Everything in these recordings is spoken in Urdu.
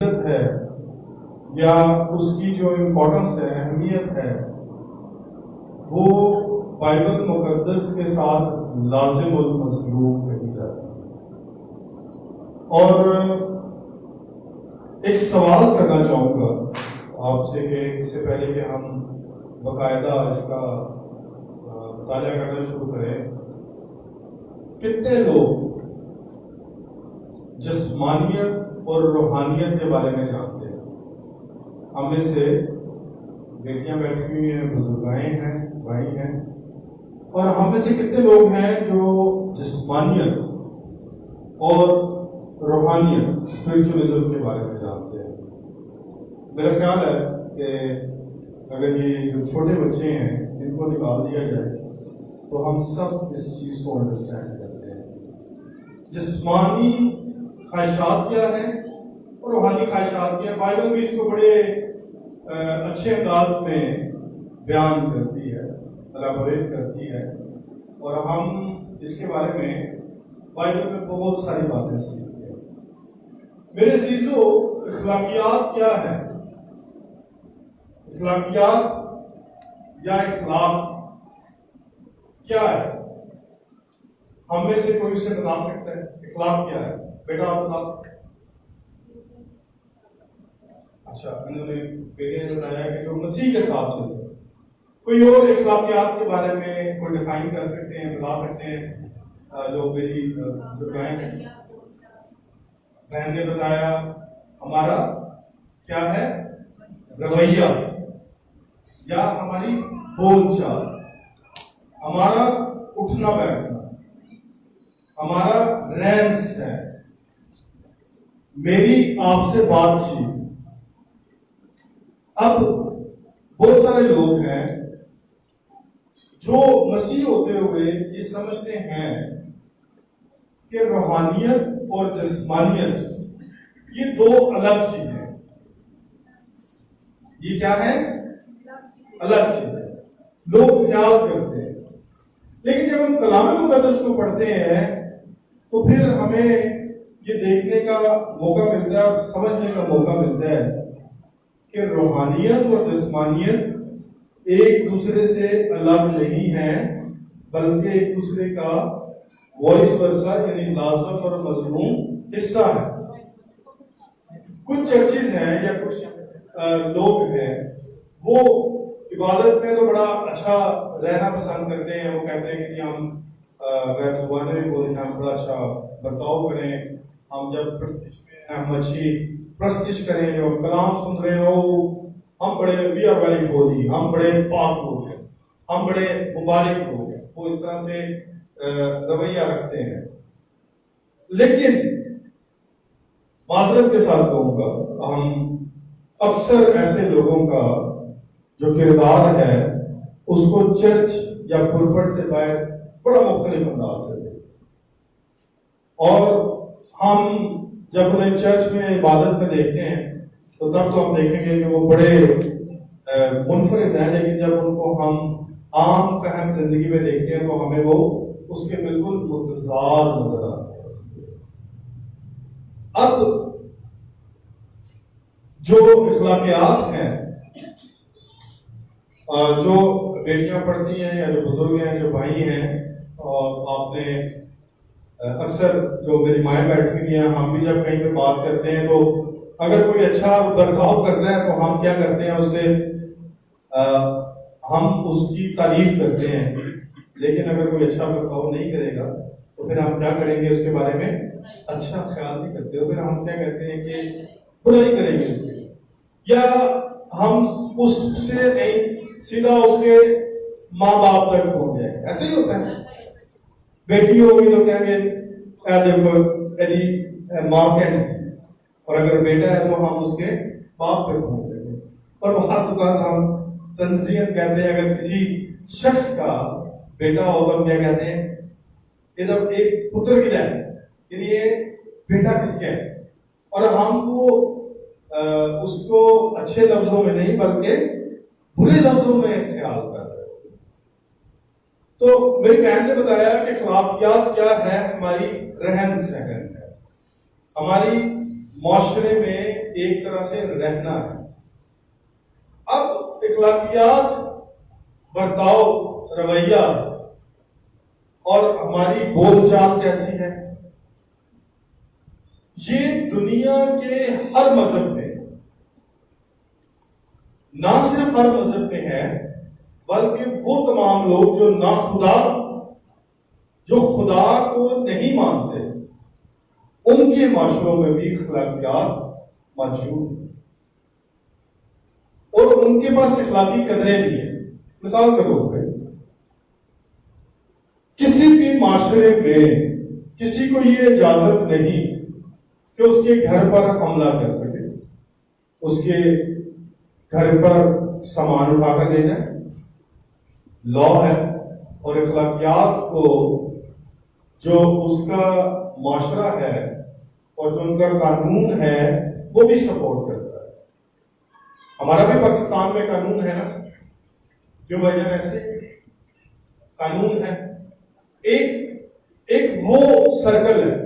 ہے یا اس کی جو امپورٹنس ہے، اہمیت ہے، وہ بائبل مقدس کے ساتھ لازم المظلوم کہی جاتی ہے۔ اور ایک سوال کرنا چاہوں گا آپ سے کہ اس سے پہلے کہ ہم باقاعدہ اس کا مطالعہ کرنا شروع کریں، کتنے لوگ جسمانیت اور روحانیت کے بارے میں جانتے ہیں؟ ہم میں سے بیٹیاں بیٹھی ہوئی ہیں، بزرگائیں ہیں، بھائی ہیں، اور ہم میں سے کتنے لوگ ہیں جو جسمانیت اور روحانیت اسپرچولیزم کے بارے میں جانتے ہیں؟ میرا خیال ہے کہ اگر یہ جو چھوٹے بچے ہیں ان کو نکال دیا جائے تو ہم سب اس چیز کو انڈرسٹینڈ کرتے ہیں۔ جسمانی خواہشات کیا ہیں اور روحانی خواہشات کیا ہیں؟ بائبل بھی اس کو بڑے اچھے انداز میں بیان کرتی ہے، الیبوریٹ کرتی ہے، اور ہم اس کے بارے میں بائبل میں بہت ساری باتیں سیکھتے ہیں۔ میرے عزیزو، اخلاقیات کیا ہے؟ اخلاقیات یا اخلاق کیا ہے؟ ہم میں سے کوئی اسے بتا سکتا ہے؟ اخلاق کیا ہے؟ بیٹا آپ بتا سکتے ہیں؟ اچھا، انہوں نے بیٹے نے بتایا کہ جو مسیح کے ساتھ چلتے ہیں۔ کوئی اور اخلاقیات کے بارے میں کوئی ڈیفائن کر سکتے ہیں، بتا سکتے ہیں؟ جو میری جو بہن نے بتایا، ہمارا کیا ہے رویہ یا ہماری بول چال، ہمارا اٹھنا بیٹھنا، ہمارا رہن سہن، میری آپ سے بات چیت۔ اب بہت سارے لوگ ہیں جو مسیح ہوتے ہوئے یہ سمجھتے ہیں کہ روحانیت اور جسمانیت یہ دو الگ چیزیں ہیں۔ یہ کیا ہے؟ الگ چیزیں لوگ خیال کرتے ہیں، لیکن جب ہم کلام مقدس کو پڑھتے ہیں تو پھر ہمیں یہ دیکھنے کا موقع ملتا ہے اور سمجھنے کا موقع ملتا ہے کہ روحانیت اور جسمانیت ایک دوسرے سے الگ نہیں ہیں، بلکہ ایک دوسرے کا وائس ورسا یعنی لازم اور مضمون حصہ ہے۔ کچھ چرچز ہیں یا کچھ لوگ ہیں وہ عبادت میں تو بڑا اچھا رہنا پسند کرتے ہیں، وہ کہتے ہیں کہ ہم غیر زبانیں بھی بولیں، ہم بڑا اچھا برتاؤ کریں، ہم جب پرستش میں ہیں ہم اچھی پرستش کریں، جو کلام سن رہے ہو ہم بڑے وی آر ویری ہولی، ہم بڑے پاک لوگ ہیں، ہم بڑے مبارک لوگ ہیں، وہ اس طرح سے رویہ رکھتے ہیں۔ لیکن معذرت کے ساتھ کہوں گا، ہم اکثر ایسے لوگوں کا جو کردار ہے اس کو چرچ یا پلپٹ سے باہر بڑا مختلف انداز سے دیکھتے ہیں، اور ہم جب انہیں چرچ میں عبادت میں دیکھتے ہیں تو تب تو ہم دیکھیں گے کہ وہ بڑے منفرد ہیں، لیکن جب ان کو ہم عام فہم زندگی میں دیکھتے ہیں تو ہمیں وہ اس کے بالکل متضاد نظر آتے ہیں۔ اب جو اخلاقیات ہیں، جو بیٹیاں پڑھتی ہیں یا جو بزرگ ہیں، جو بھائی ہیں، اور آپ نے اکثر جو میری مائیں بیٹھی ہوئی ہیں، ہم بھی جب کہیں پہ بات کرتے ہیں تو اگر کوئی اچھا برتاؤ کرتا ہے تو ہم کیا کرتے ہیں، اس سے ہم اس کی تعریف کرتے ہیں، لیکن اگر کوئی اچھا برتاؤ نہیں کرے گا تو پھر ہم کیا کریں گے، اس کے بارے میں اچھا خیال نہیں کرتے، پھر ہم کیا کہتے ہیں کہ برائی کریں گے اس کی، یا ہم اس سے نہیں سیدھا اس کے ماں باپ تک پہنچ جائیں گے۔ ایسے ہی ہوتا ہے، بیٹی ہوگی تو کہیں گے اے دیکھو میری ماں کہتی ہے، اور اگر بیٹا ہے تو ہم اس کے باپ پہ پہنچ جائیں گے۔ اور بعض اوقات ہم تنزیت کہتے ہیں، اگر کسی شخص کا بیٹا ہو تو ہم کیا کہتے ہیں، ادھر ایک پتر کی جائے، یعنی یہ بیٹا کس کا ہے، اور ہم کو اس کو اچھے لفظوں میں نہیں بلکہ برے لفظوں میں خیال کر رہے ہیں۔ تو میری بہن نے بتایا کہ اخلاقیات کیا ہے، ہماری رہن سہن ہے، ہماری معاشرے میں ایک طرح سے رہنا ہے۔ اب اخلاقیات، برتاؤ، رویہ اور ہماری بول چال کیسی ہے، یہ دنیا کے ہر مذہب میں، نہ صرف ہر مذہب میں ہے، بلکہ وہ تمام لوگ جو ناخدا، جو خدا کو نہیں مانتے، ان کے معاشروں میں بھی اخلاقیات موجود ہیں، اور ان کے پاس اخلاقی قدریں بھی ہیں۔ مثال کے طور پہ کسی بھی معاشرے میں کسی کو یہ اجازت نہیں کہ اس کے گھر پر حملہ کر سکے، اس کے گھر پر سامان اٹھا کر لے جائے۔ لا ہے، اور اخلاقیات کو جو اس کا معاشرہ ہے اور جو ان کا قانون ہے وہ بھی سپورٹ کرتا ہے۔ ہمارا بھی پاکستان میں قانون ہے نا، جو بھائی جان ایسے قانون ہے، ایک وہ سرکل ہے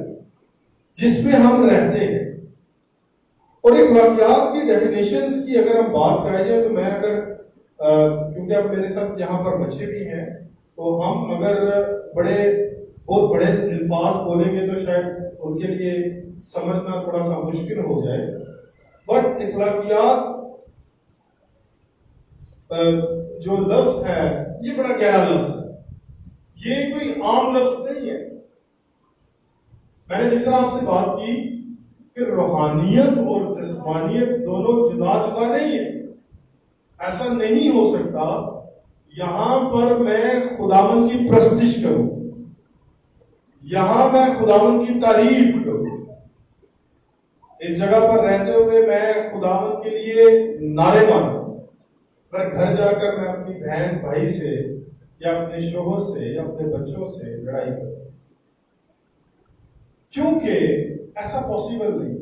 جس میں ہم رہتے ہیں۔ اور اخلاقیات کی ڈیفینیشنز کی اگر ہم بات کریں جائے تو میں کیونکہ اب میرے ساتھ یہاں پر بچے بھی ہیں، تو ہم اگر بہت بڑے الفاظ بولیں گے تو شاید ان کے لیے سمجھنا تھوڑا سا مشکل ہو جائے۔ بٹ اخلاقیات جو لفظ ہے یہ بڑا گہرا لفظ ہے، یہ کوئی عام لفظ نہیں ہے۔ میں نے جس طرح آپ سے بات کی کہ روحانیت اور جسمانیت دونوں جدا جدا نہیں ہے، ایسا نہیں ہو سکتا یہاں پر میں خداوند کی پرستش کروں، یہاں میں خداوند کی تعریف کروں، اس جگہ پر رہتے ہوئے میں خداوند کے لیے نعرے ماروں، پر گھر جا کر میں اپنی بہن بھائی سے یا اپنے شوہر سے یا اپنے بچوں سے لڑائی کروں، کیونکہ ایسا پاسبل نہیں۔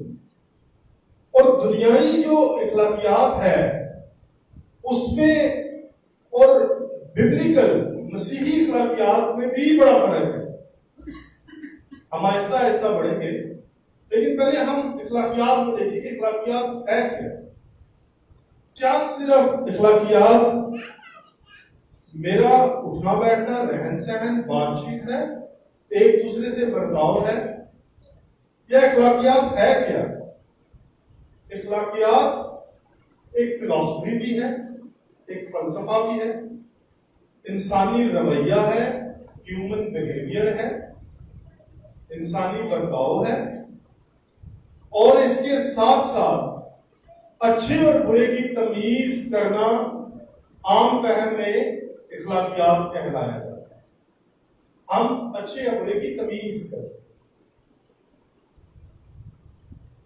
اور دنیائی جو اخلاقیات ہے اس میں اور ببلیکل مسیحی اخلاقیات میں بھی بڑا فرق ہے۔ ہم آہستہ آہستہ بڑھیں گے، لیکن پہلے ہم اخلاقیات کو دیکھیں کہ اخلاقیات ہے کیا صرف اخلاقیات میرا اٹھنا بیٹھنا، رہن سہن، بات چیت ہے، ایک دوسرے سے برتاؤ ہے، یا اخلاقیات ہے کیا؟ اخلاقیات ایک فلسفی بھی ہے، ایک فلسفہ بھی ہے، انسانی رویہ ہے، ہیومن بیہیویئر ہے، انسانی برتاؤ ہے، اور اس کے ساتھ ساتھ اچھے اور برے کی تمیز کرنا عام فہم میں اخلاقیات کہلایا جاتا ہے۔ ہم اچھے اور برے کی تمیز کریں۔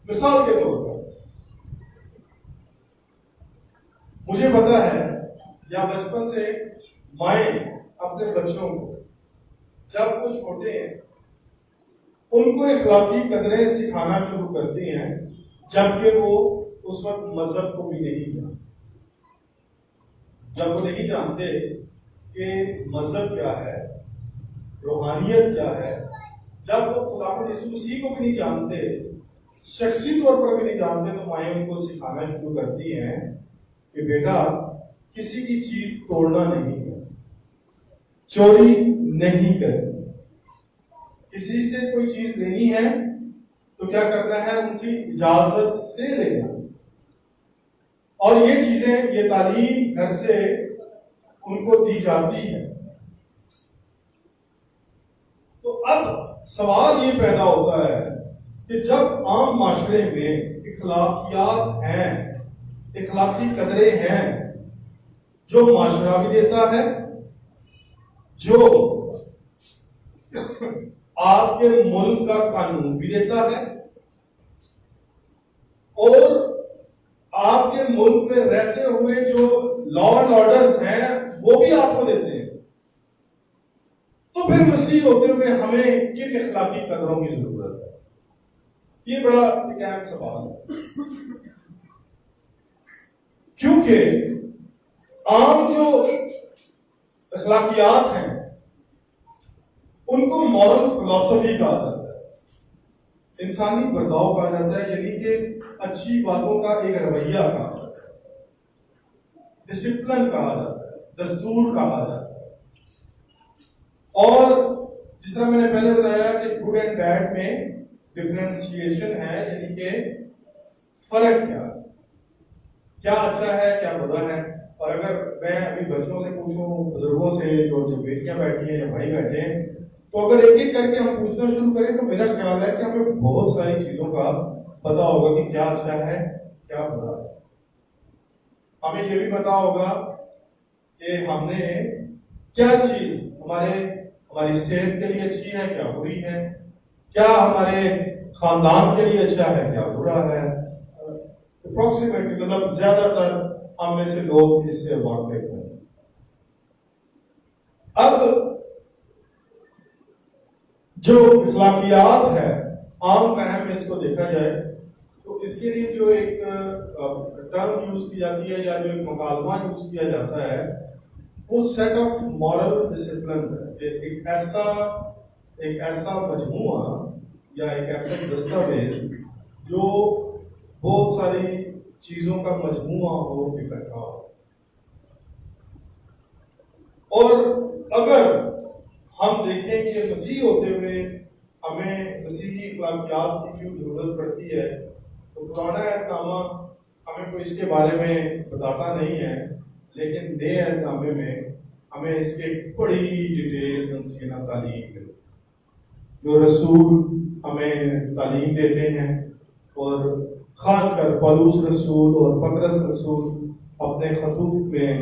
مثال کے طور پر مجھے پتا ہے یا بچپن سے مائیں اپنے بچوں کو جب وہ چھوٹے ہیں ان کو اخلاقی قدریں سکھانا شروع کرتی ہیں، جبکہ وہ اس وقت مذہب کو بھی نہیں جانتے، جب وہ نہیں جانتے کہ مذہب کیا ہے، روحانیت کیا ہے، جب وہ خداوند یسوع مسیح کو بھی نہیں جانتے، شخصی طور پر بھی نہیں جانتے، تو مائیں ان کو سکھانا شروع کرتی ہیں کہ بیٹا کسی کی چیز توڑنا نہیں ہے، چوری نہیں کرنی، کسی سے کوئی چیز لینی ہے تو کیا کرنا ہے، ان کی اجازت سے لینا۔ اور یہ چیزیں، یہ تعلیم گھر سے ان کو دی جاتی ہے۔ تو اب سوال یہ پیدا ہوتا ہے کہ جب عام معاشرے میں اخلاقیات ہیں، اخلاقی قدریں ہیں، جو معاشرہ بھی دیتا ہے، جو آپ کے ملک کا قانون بھی دیتا ہے، اور آپ کے ملک میں رہتے ہوئے جو لا اینڈ آرڈرز ہیں وہ بھی آپ کو دیتے ہیں، تو پھر مسیح ہوتے ہوئے ہمیں کن اخلاقی قدروں کی ضرورت ہے؟ یہ بڑا ایک اہم سوال ہے، کیونکہ عام جو اخلاقیات ہیں ان کو مورل فلسفی کہا جاتا ہے، انسانی برتاؤ کہا جاتا ہے، یعنی کہ اچھی باتوں کا ایک رویہ کہا جاتا ہے، ڈسپلن کہا جاتا ہے، دستور کہا جاتا ہے. اور جس طرح میں نے پہلے بتایا کہ گڈ اینڈ بیڈ میں ڈفرینشیشن ہے، یعنی کہ فرق کیا اچھا ہے کیا برا ہے. اور اگر میں ابھی بچوں سے پوچھوں، بزرگوں سے، جو بیٹیاں بیٹھی ہیں یا بھائی بیٹھے ہیں، تو اگر ایک ایک کر کے ہم پوچھنا شروع کریں تو میرا خیال ہے کہ ہمیں بہت ساری چیزوں کا پتا ہوگا کہ کیا اچھا ہے کیا برا ہے. ہمیں یہ بھی پتا ہوگا کہ ہم نے کیا چیز ہماری صحت کے لیے اچھی ہے کیا بری ہے، کیا ہمارے خاندان کے لیے اچھا ہے کیا برا ہے. اپروکسیمیٹلی مطلب زیادہ تر ہم میں سے لوگ اس سے واقف ہیں. اب جو اخلاقیات ہے عام فہم میں اس کو دیکھا جائے تو اس کے لیے جو ایک ٹرم یوز کی جاتی ہے یا جو ایک مکالمہ یوز کیا جاتا ہے وہ سیٹ آف مورل ڈسپلن ہے. ایک ایسا مجموعہ یا ایک ایسا دستاویز جو بہت ساری چیزوں کا مجموعہ ہو اکٹھا ہو. اور اگر ہم دیکھیں کہ مسیح ہوتے ہوئے ہمیں مسیحی اخلاقیات کی کیوں ضرورت پڑتی ہے تو پرانا عہد نامہ ہمیں کوئی اس کے بارے میں بتاتا نہیں ہے، لیکن نئے عہد نامے میں ہمیں اس کے بڑی ڈیٹیل تفصیلات تعلیم ہے جو رسول ہمیں تعلیم دیتے ہیں. اور خاص کر پولس رسول اور پطرس رسول اپنے خطوط میں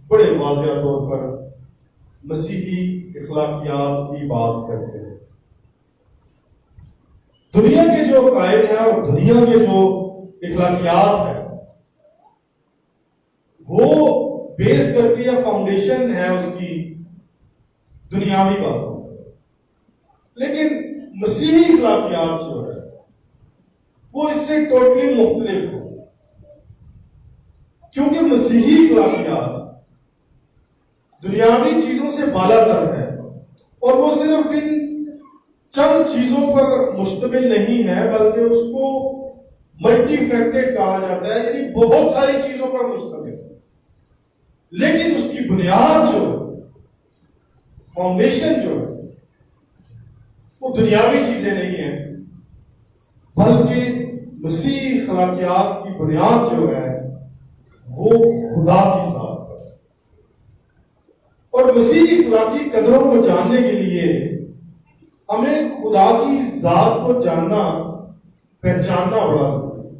بڑے واضح طور پر مسیحی اخلاقیات کی بات کرتے ہیں. دنیا کے جو قائد ہیں اور دنیا کے جو اخلاقیات ہیں وہ بیس کرتی ہے، فاؤنڈیشن ہے اس کی دنیاوی باتوں، لیکن مسیحی اخلاقیات جو ہے وہ اس سے ٹوٹلی مختلف ہے. کیونکہ مسیحی اخلاقیات دنیاوی چیزوں سے بالا تر ہے اور وہ صرف ان چند چیزوں پر مشتمل نہیں ہے بلکہ اس کو ملٹی فیکٹڈ کہا جاتا ہے، یعنی بہت ساری چیزوں پر مشتمل ہے. لیکن اس کی بنیاد جو فاؤنڈیشن جو ہے وہ دنیاوی چیزیں نہیں ہیں بلکہ مسیحی اخلاقیات کی بنیاد جو ہے وہ خدا کی ذات ہے. اور مسیحی اخلاقی قدروں کو جاننے کے لیے ہمیں خدا کی ذات کو جاننا پہچاننا بڑا ضروری ہے.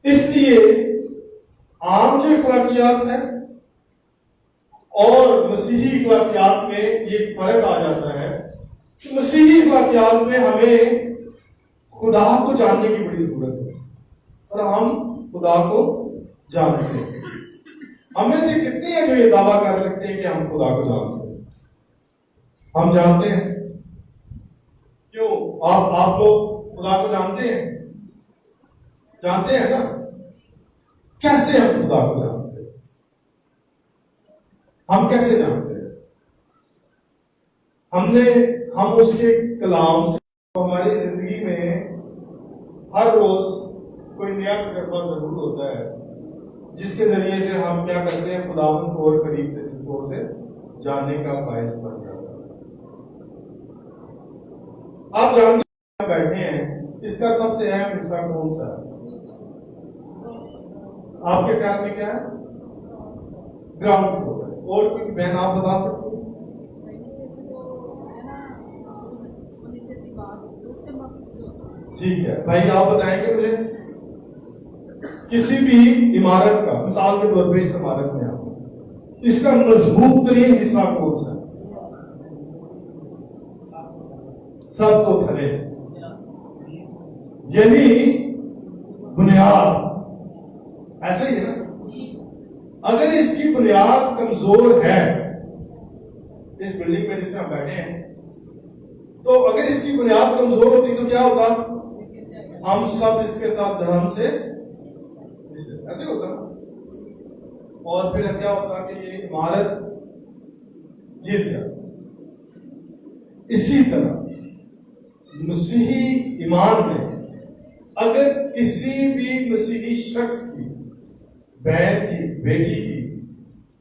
اس لیے عام جو اخلاقیات ہیں اور مسیحی اخلاقیات میں یہ فرق آ جاتا ہے کہ مسیحی اخلاقیات میں ہمیں خدا کو جاننے کی بڑی ضرورت ہے اور ہم خدا کو جانتے ہیں. ہم میں سے کتنے ہیں جو یہ دعویٰ کر سکتے ہیں کہ ہم خدا کو جانتے ہیں؟ ہم جانتے ہیں. کیوں آپ لوگ خدا کو جانتے ہیں؟ جانتے ہیں نا؟ کیسے ہم خدا کو جانتے ہیں؟ ہم کیسے جانتے ہیں؟ ہم اس کے کلام سے ہماری زندگی میں ہر روز کوئی نیا تجربہ ضرور ہوتا ہے جس کے ذریعے سے ہم کیا کرتے ہیں خداوند کو اور قریب طور سے جاننے کا باعث بن جاتا ہے. آپ جانتے ہیں بیٹھے ہیں اس کا سب سے اہم حصہ کون سا ہے؟ آپ کے خیال میں کیا ہے؟ گراؤنڈ فلور ہے. اور کوئی بہن آپ بتا سکتے ہیں؟ ٹھیک ہے بھائی آپ بتائیں گے مجھے کسی بھی عمارت کا مثال کے طور پہ اس عمارت میں آپ اس کا مضبوط ترین حصہ کون سا ہے؟ سب تو تھلے یعنی بنیاد. ایسا ہی ہے نا؟ اگر اس کی بنیاد کمزور ہے اس بلڈنگ میں جس میں ہم بیٹھے ہیں تو اگر اس کی بنیاد کمزور ہوتی تو کیا ہوتا؟ ہم سب اس کے ساتھ دھڑام سے ایسے ہوتا اور پھر کیا ہوتا کہ یہ عمارت گر جاتی. اسی طرح مسیحی ایمان میں اگر کسی بھی مسیحی شخص کی، بہن کی، بیٹی کی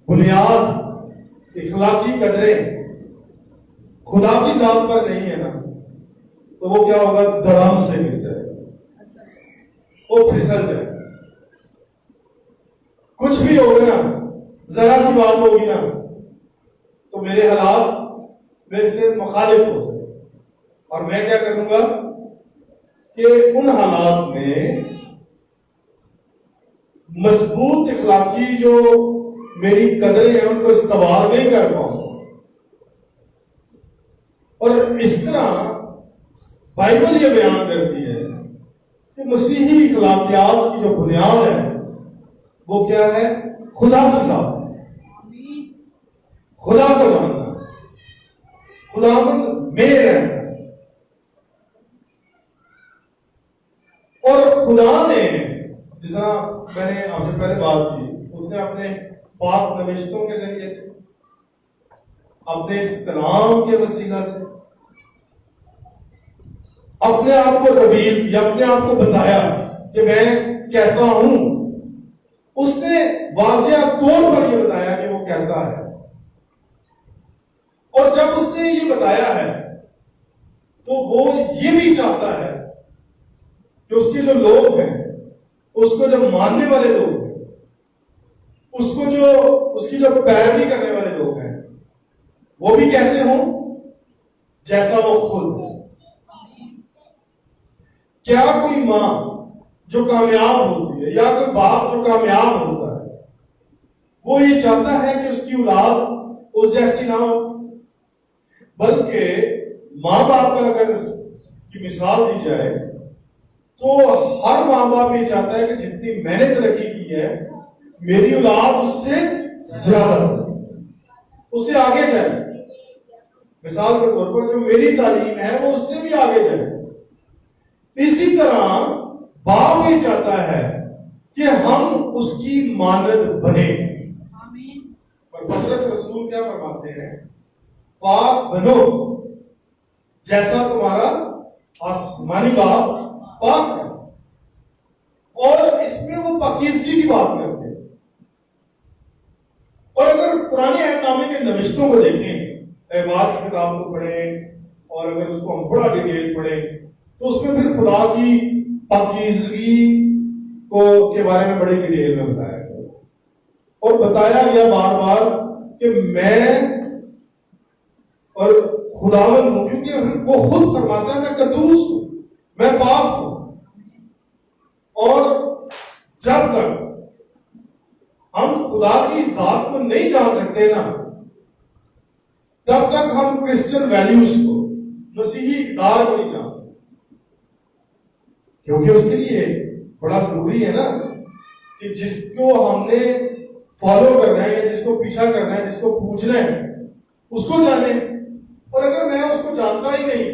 بنیاد اخلاقی قدریں خدا کی ذات پر نہیں ہے نا، تو وہ کیا ہوگا؟ دھڑام سے گر جائے گا، وہ پھسل جائے گا۔ کچھ بھی ہوگا نا، ذرا سی بات ہوگی نا، تو میرے حالات میرے سے مخالف ہو جائے، اور میں کیا کروں گا کہ ان حالات میں مضبوط اخلاقی جو میری قدریں ہیں ان کو استوار نہیں کر پاؤں۔ اور اس طرح بائبل یہ بیان کرتی ہے کہ مسیحی اخلاقیات کی جو بنیاد ہے وہ کیا ہے؟ خدا کی ذات، خدا کو جاننا، خداوند میں رہنا۔ اور خدا نے، جس طرح میں نے آپ سے پہلے بات کی، اس نے اپنے پاک نوشتوں کے ذریعے سے، اپنے اس کلام کے وسیلہ سے اپنے آپ کو ریویل یا اپنے آپ کو بتایا کہ میں کیسا ہوں۔ اس نے واضح طور پر یہ بتایا کہ وہ کیسا ہے، اور جب اس نے یہ بتایا ہے تو وہ یہ بھی چاہتا ہے کہ اس کے جو لوگ ہیں، اس کو جو ماننے والے لوگ ہیں، اس کی جو پیروی کرنے والے لوگ ہیں، وہ بھی کیسے ہوں؟ جیسا وہ خود ہے۔ کیا کوئی ماں جو کامیاب ہوتی ہے یا کوئی باپ جو کامیاب ہوتا ہے، وہ یہ چاہتا ہے کہ اس کی اولاد اس جیسی نہ ہو؟ بلکہ ماں باپ کا اگر کی مثال دی جائے تو ہر ماں باپ یہ چاہتا ہے کہ جتنی میں نے ترقی کی ہے میری اولاد اس سے زیادہ ہو، اس سے آگے جائے۔ مثال کے طور پر جو میری تعلیم ہے وہ اس سے بھی آگے جائے۔ اسی طرح باپ یہ چاہتا ہے کہ ہم اس کی مانند بنے۔ اور پطرس رسول کیا فرماتے ہیں؟ پاک بنو جیسا تمہارا آسمانی باپ پاک ہے۔ اور اس میں وہ پاکیزگی کی بات کرتے ہیں۔ اور اگر پرانے عہد نامے کے نوشتوں کو دیکھیں، احبار کی کتاب کو پڑھیں، اور اگر اس کو ہم بڑا ڈیٹیل پڑھیں تو اس میں پھر خدا کی پاکیزگی کے بارے میں بڑی ڈیٹیل میں بتایا گیا، اور بتایا گیا بار بار کہ میں اور خداوند ہوں، کیونکہ وہ خود فرماتا ہے میں قدوس ہوں، میں پاک ہوں۔ اور جب تک ہم خدا کی ذات کو نہیں جان سکتے نا، تب تک ہم کرسچن ویلیوز کو، مسیحی اقدار کو نہیں جان سکتے، کیونکہ اس کے لیے بڑا ضروری ہے نا کہ جس کو ہم نے فالو کرنا ہے یا جس کو پیچھا کرنا ہے، جس کو پوچھنا ہے، اس کو جانے۔ اور اگر میں اس کو جانتا ہی نہیں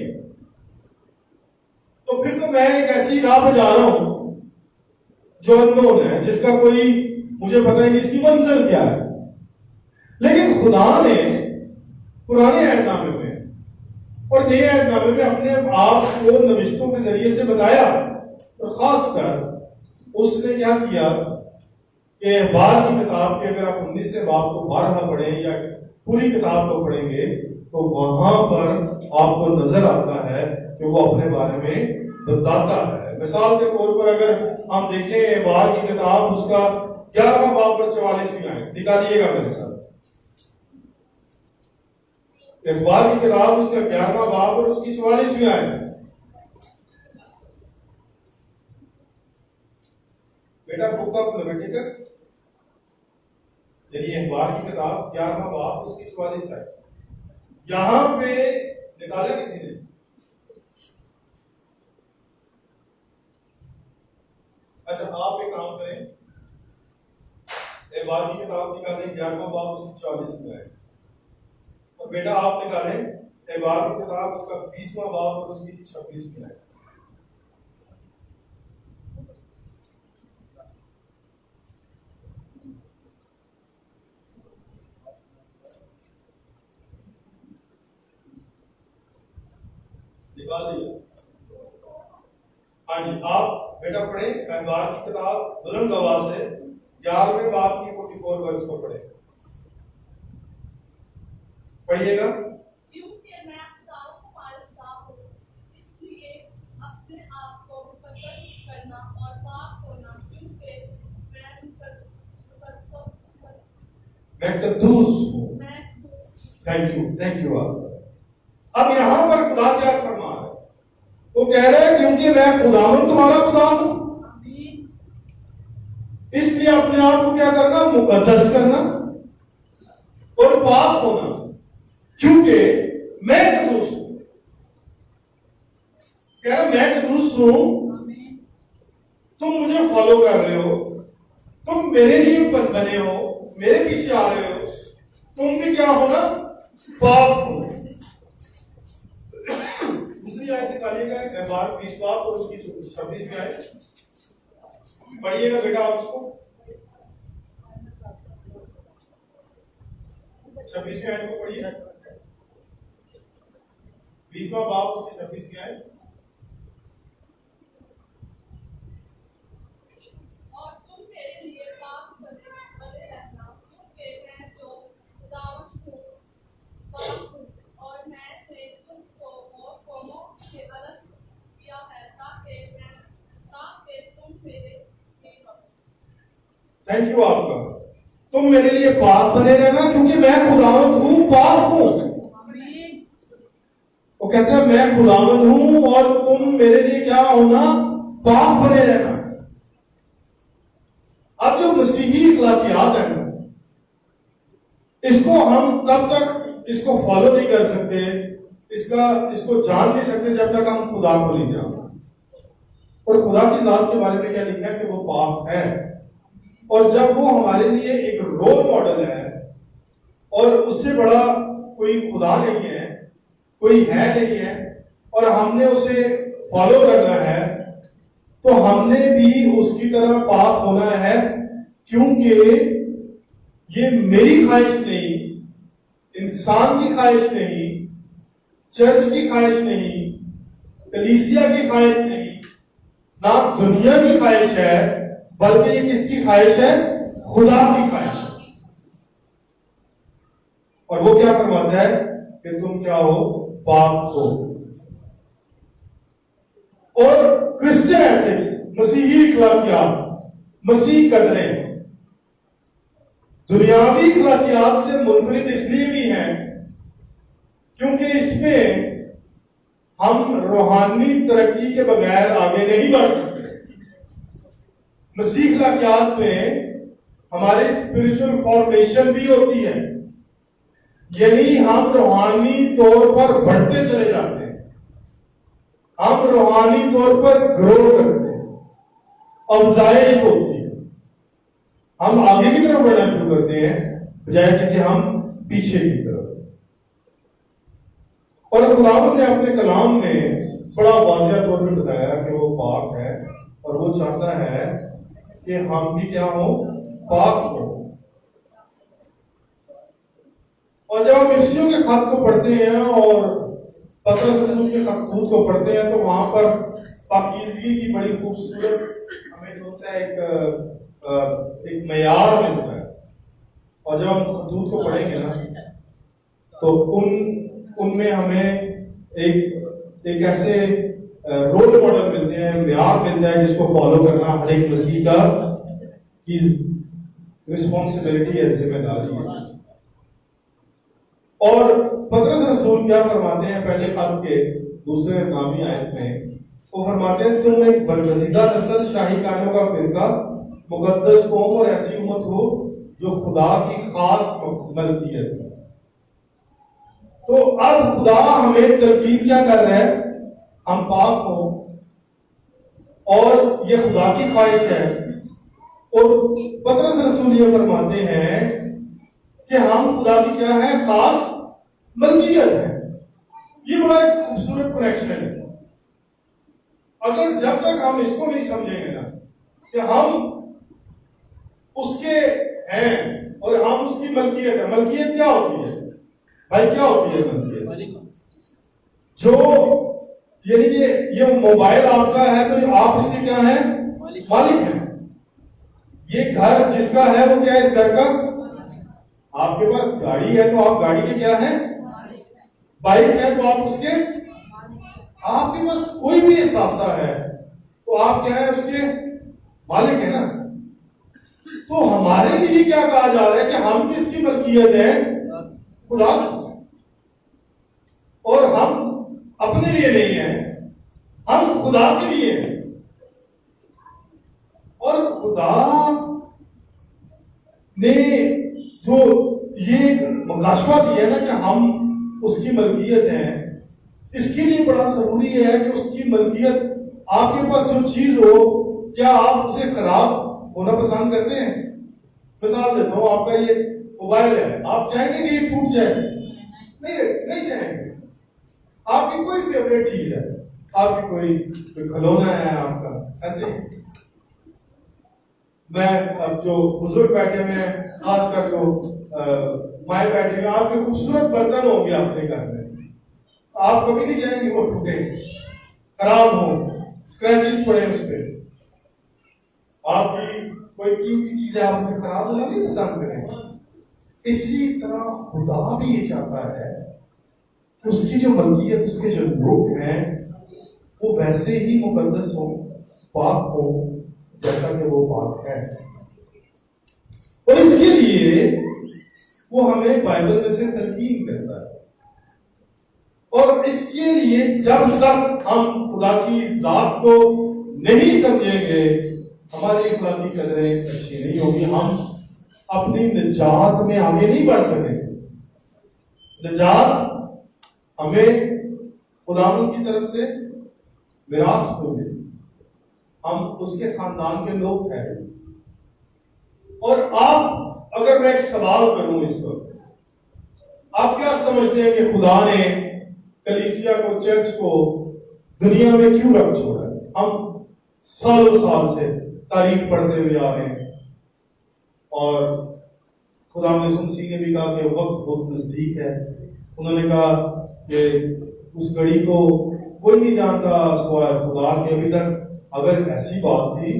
تو پھر تو میں ایک ایسی راہ پہ جا رہا ہوں جو اننون ہے، جس کا کوئی مجھے پتہ نہیں اس کی منزل کیا ہے۔ لیکن خدا نے پرانے عہد نامے میں اور نئے عہد نامے میں اپنے آپ کو نوشتوں کے ذریعے سے بتایا، اور خاص کر اس نے کیا کیا کہ احبار کی کتاب کے اگر آپ 19 باب کو بارہا پڑھیں یا پوری کتاب کو پڑھیں گے تو وہاں پر آپ کو نظر آتا ہے کہ وہ اپنے بارے میں بتاتا ہے۔ مثال کے طور پر اگر ہم دیکھیں احبار کی کتاب، اس کا 11واں باب پر 44ویں آیت نکالیے گا میرے ساتھ۔ احبار کی کتاب اس کا 11واں باب اور اس کی 44ویں آیت۔ بیٹا بک آف لیویٹیکس یعنی احبار کی کتاب 11واں باب اس کی 44 آیت، یہاں پہ نکالا کسی نے؟ اچھا آپ ایک کام کریں، احبار کی کتاب نکالیں 11واں باب اس کی 44ویں آیت، اور بیٹا آپ نکالیں احبار کی کتاب اس کا 20واں باب اور اس کی 26ویں آیت۔ نکال دیا؟ ہاں جی، آپ بیٹا پڑھیں احبار کی کتاب بلند آواز سے 11ویں باب کی 44 ورس کو پڑھیں. پڑھیے گا. کیونکہ میں خدا کو پالتا ہوں اس لیے اپنے آپ کو مقدس کرنا اور پاک ہونا کیونکہ میں قدوس ہوں. تھینک یو آپ. اب یہاں پر خدا کیا فرما رہا ہے؟ وہ کہہ رہے ہیں کیونکہ میں خداوند تمہارا خدا ہوں اس لیے اپنے آپ کو کیا کرنا؟ مقدس کرنا اور پاک ہونا کیونکہ میں قدوس ہوں. کہہ رہا میں قدوس ہوں، تم مجھے فالو کر رہے ہو، تم میرے لیے بنے ہو، میرے پیچھے آ رہے ہو، تم بھی کیا ہونا؟ پاک ہو. دوسری آیت نکالیے گا احبار 20 باب اور اس کی 26ویں آیت پڑھیے گا بیٹا آپ اس کو. 26ویں آیت کو پڑھیے. 20واں باب اس کی 26ویں آیت. اور تم میرے لیے پاک بنے رہنا کیونکہ میں جو خداوند ہوں پاک ہوں اور میں نے تم کو اور قوموں سے الگ کیا ہے تاکہ تم میرے لیے ہو. تھینک یو آپ کا. تم میرے لیے پاک بنے رہنا کیونکہ میں خداوند ہوں، پاک ہوں. وہ کہتے ہیں میں خداوند ہوں اور تم میرے لیے کیا ہونا؟ پاک بنے رہنا. اب جو مسیحی اخلاقیات ہیں اس کو ہم تب تک اس کو فالو نہیں کر سکتے، اس کو جان نہیں سکتے جب تک ہم خدا کو نہیں جانتے. اور خدا کی ذات کے بارے میں کیا لکھا ہے کہ وہ پاک ہے، اور جب وہ ہمارے لیے ایک رول ماڈل ہے اور اس سے بڑا کوئی خدا نہیں ہے، کوئی ہے نہیں ہے، اور ہم نے اسے فالو کرنا ہے تو ہم نے بھی اس کی طرح پاک ہونا ہے کیونکہ یہ میری خواہش نہیں، انسان کی خواہش نہیں، چرچ کی خواہش نہیں، کلیسیا کی خواہش نہیں، نہ دنیا کی خواہش ہے، بلکہ یہ کس کی خواہش ہے؟ خدا کی خواہش. اور وہ کیا فرماتا ہے کہ تم کیا ہو؟ پاک ہو. اور کرسچن ایتھکس، مسیحی اخلاقیات، مسیح قدریں دنیاوی اخلاقیات سے منفرد اس لیے بھی ہیں کیونکہ اس میں ہم روحانی ترقی کے بغیر آگے نہیں بڑھ سکتے. مسیح اخلاقیات میں ہماری اسپرچل فارمیشن بھی ہوتی ہے، یعنی ہم روحانی طور پر بڑھتے چلے جاتے ہیں، ہم روحانی طور پر گرو کرتے ہیں، افزائش ہوتی ہے، ہم آگے کی طرف بڑھنا شروع کرتے ہیں بجائے کہ ہم پیچھے کی طرف. اور خداوند نے اپنے کلام میں بڑا واضح طور پہ بتایا کہ وہ پاک ہے اور وہ چاہتا ہے کہ ہم بھی کیا ہوں؟ پاک ہوں. اور جب ہم افسیوں کے خط کو پڑھتے ہیں اور پطرس رسول کے خطوط کو پڑھتے ہیں تو وہاں پر پاکیزگی کی بڑی خوبصورت ہمیں جو ہے ایک معیار ملتا ہے. اور جب ہم خطوط کو پڑھیں گے نا تو ان میں ہمیں ایک ایسے رول ماڈل ملتے ہیں، معیار ملتا ہے جس کو فالو کرنا ہر ایک مسیح کا کی رسپانسبلٹی ہے، ذمہ داری ہے. اور پطرس رسول کیا فرماتے ہیں پہلے خط کے دوسرے نامی آیت میں؟ وہ فرماتے ہیں تم ایک برگزیدہ نسل، شاہی کانوں کا فرقہ، مقدس قوم اور ایسی امت ہو جو خدا کی خاص ملکیت ہے. تو اب خدا ہمیں ترغیب کیا کر رہا ہے؟ ہم پاک ہوں، اور یہ خدا کی خواہش ہے. اور پطرس رسول یہ فرماتے ہیں کہ ہم خدا کی کیا ہے؟ خاص ملکیت ہے. یہ بڑا ایک خوبصورت کنیکشن ہے. اگر جب تک ہم اس کو نہیں سمجھیں گے نا کہ ہم اس کے ہیں اور ہم اس کی ملکیت ہے. ملکیت کیا ہوتی ہے بھائی؟ کیا ہوتی ہے ملکیت؟ جو یعنی کہ یہ موبائل آپ کا ہے تو آپ اس کے کیا ہیں؟ مالک ہیں. یہ گھر جس کا ہے وہ کیا ہے؟ اس گھر کا. آپ کے پاس گاڑی ہے تو آپ گاڑی کے کیا ہیں؟ بائک ہے تو آپ اس کے. آپ کے پاس کوئی بھی اثاثہ ہے تو آپ کیا ہے؟ اس کے مالک ہے نا. تو ہمارے لیے کیا کہا جا رہا ہے کہ ہم کس کی ملکیت ہیں؟ خدا. اور ہم اپنے لیے نہیں ہیں، ہم خدا کے لیے ہیں. اور خدا نے جو یہ مکاشفہ دیا نا کہ ہم اس کی ملکیت ہیں، اس کے لیے بڑا ضروری ہے کہ اس کی ملکیت آپ کے پاس جو چیز ہو، کیا آپ اسے خراب ہونا پسند کرتے ہیں؟ مثال دیتا ہوں، آپ کا یہ موبائل ہے، آپ چاہیں گے کہ یہ ٹوٹ جائے؟ نہیں چاہیں گے. آپ کی کوئی فیوریٹ چیز ہے، آپ کی کوئی کھلونا ہے آپ کا، ایسے میں اب جو بزرگ بیٹھے ہوئے ہیں، خاص کر جو مائیں بیٹھے ہوئے، آپ کے خوبصورت برتن ہوں گے اپنے گھر میں، آپ کبھی نہیں چاہیں گے وہ ٹوٹے، خراب ہو، اسکریچز پڑے اس پہ. آپ کی کوئی قیمتی چیز ہے، آپ اسے خراب ہونا نہیں پسند کریں. اسی طرح خدا بھی یہ چاہتا ہے کہ اس کی جو ملکیت، اس کے جو لوگ ہیں، وہ ویسے ہی مقدس ہو، پاک ہو جیسا کہ وہ پاک ہے. اور اس کے لیے وہ ہمیں بائبل میں سے تلقین کرتا ہے. اور اس کے لیے جب تک ہم خدا کی ذات کو نہیں سمجھیں گے، ہماری اخلاقی قدریں اچھی نہیں ہوگی، ہم اپنی نجات میں آگے نہیں بڑھ سکیں گے. نجات ہمیں خداوند کی طرف سے میراث ہوگی، ہم اس کے خاندان کے لوگ ہیں. اور آپ اگر میں ایک سوال کروں اس وقت، آپ کیا سمجھتے ہیں کہ خدا نے کلیسیا کو، چرچ کو دنیا میں کیوں رکھ چھوڑا ہے؟ ہم سالوں سال سے تاریخ پڑھتے ہوئے آ رہے ہیں، اور خدا مسیح نے بھی کہا کہ وقت بہت نزدیک ہے. انہوں نے کہا کہ اس گھڑی کو کوئی نہیں جانتا سوائے خدا کے. ابھی تک اگر ایسی بات تھی،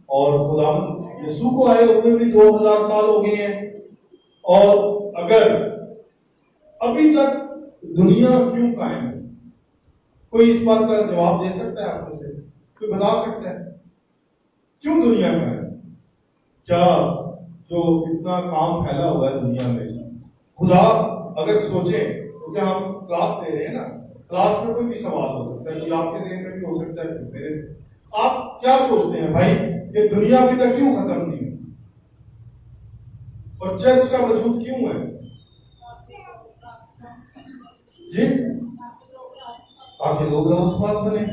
اور خدا یسوع کو آئے ہوئے بھی 2000 سال ہو گئے ہیں، اور اگر ابھی تک دنیا کیوں قائم ہے؟ کوئی اس بات کا جواب دے سکتا ہے آپ میں سے؟ کوئی بتا سکتا ہے کیوں دنیا قائم ہے؟ کیا جو اتنا کام پھیلا ہوا ہے دنیا میں، خدا اگر سوچیں تو کیا ہم کلاس دے رہے ہیں نا، کلاس میں کوئی بھی سوال ہو سکتا ہے، کوئی آپ کے ذہن میں بھی ہو سکتا ہے. آپ کیا سوچتے ہیں بھائی کہ دنیا ابھی تک کیوں ختم نہیں ہوئی، اور چرچ کا وجود کیوں ہے؟ جی تاکہ لوگ راست باز بنے.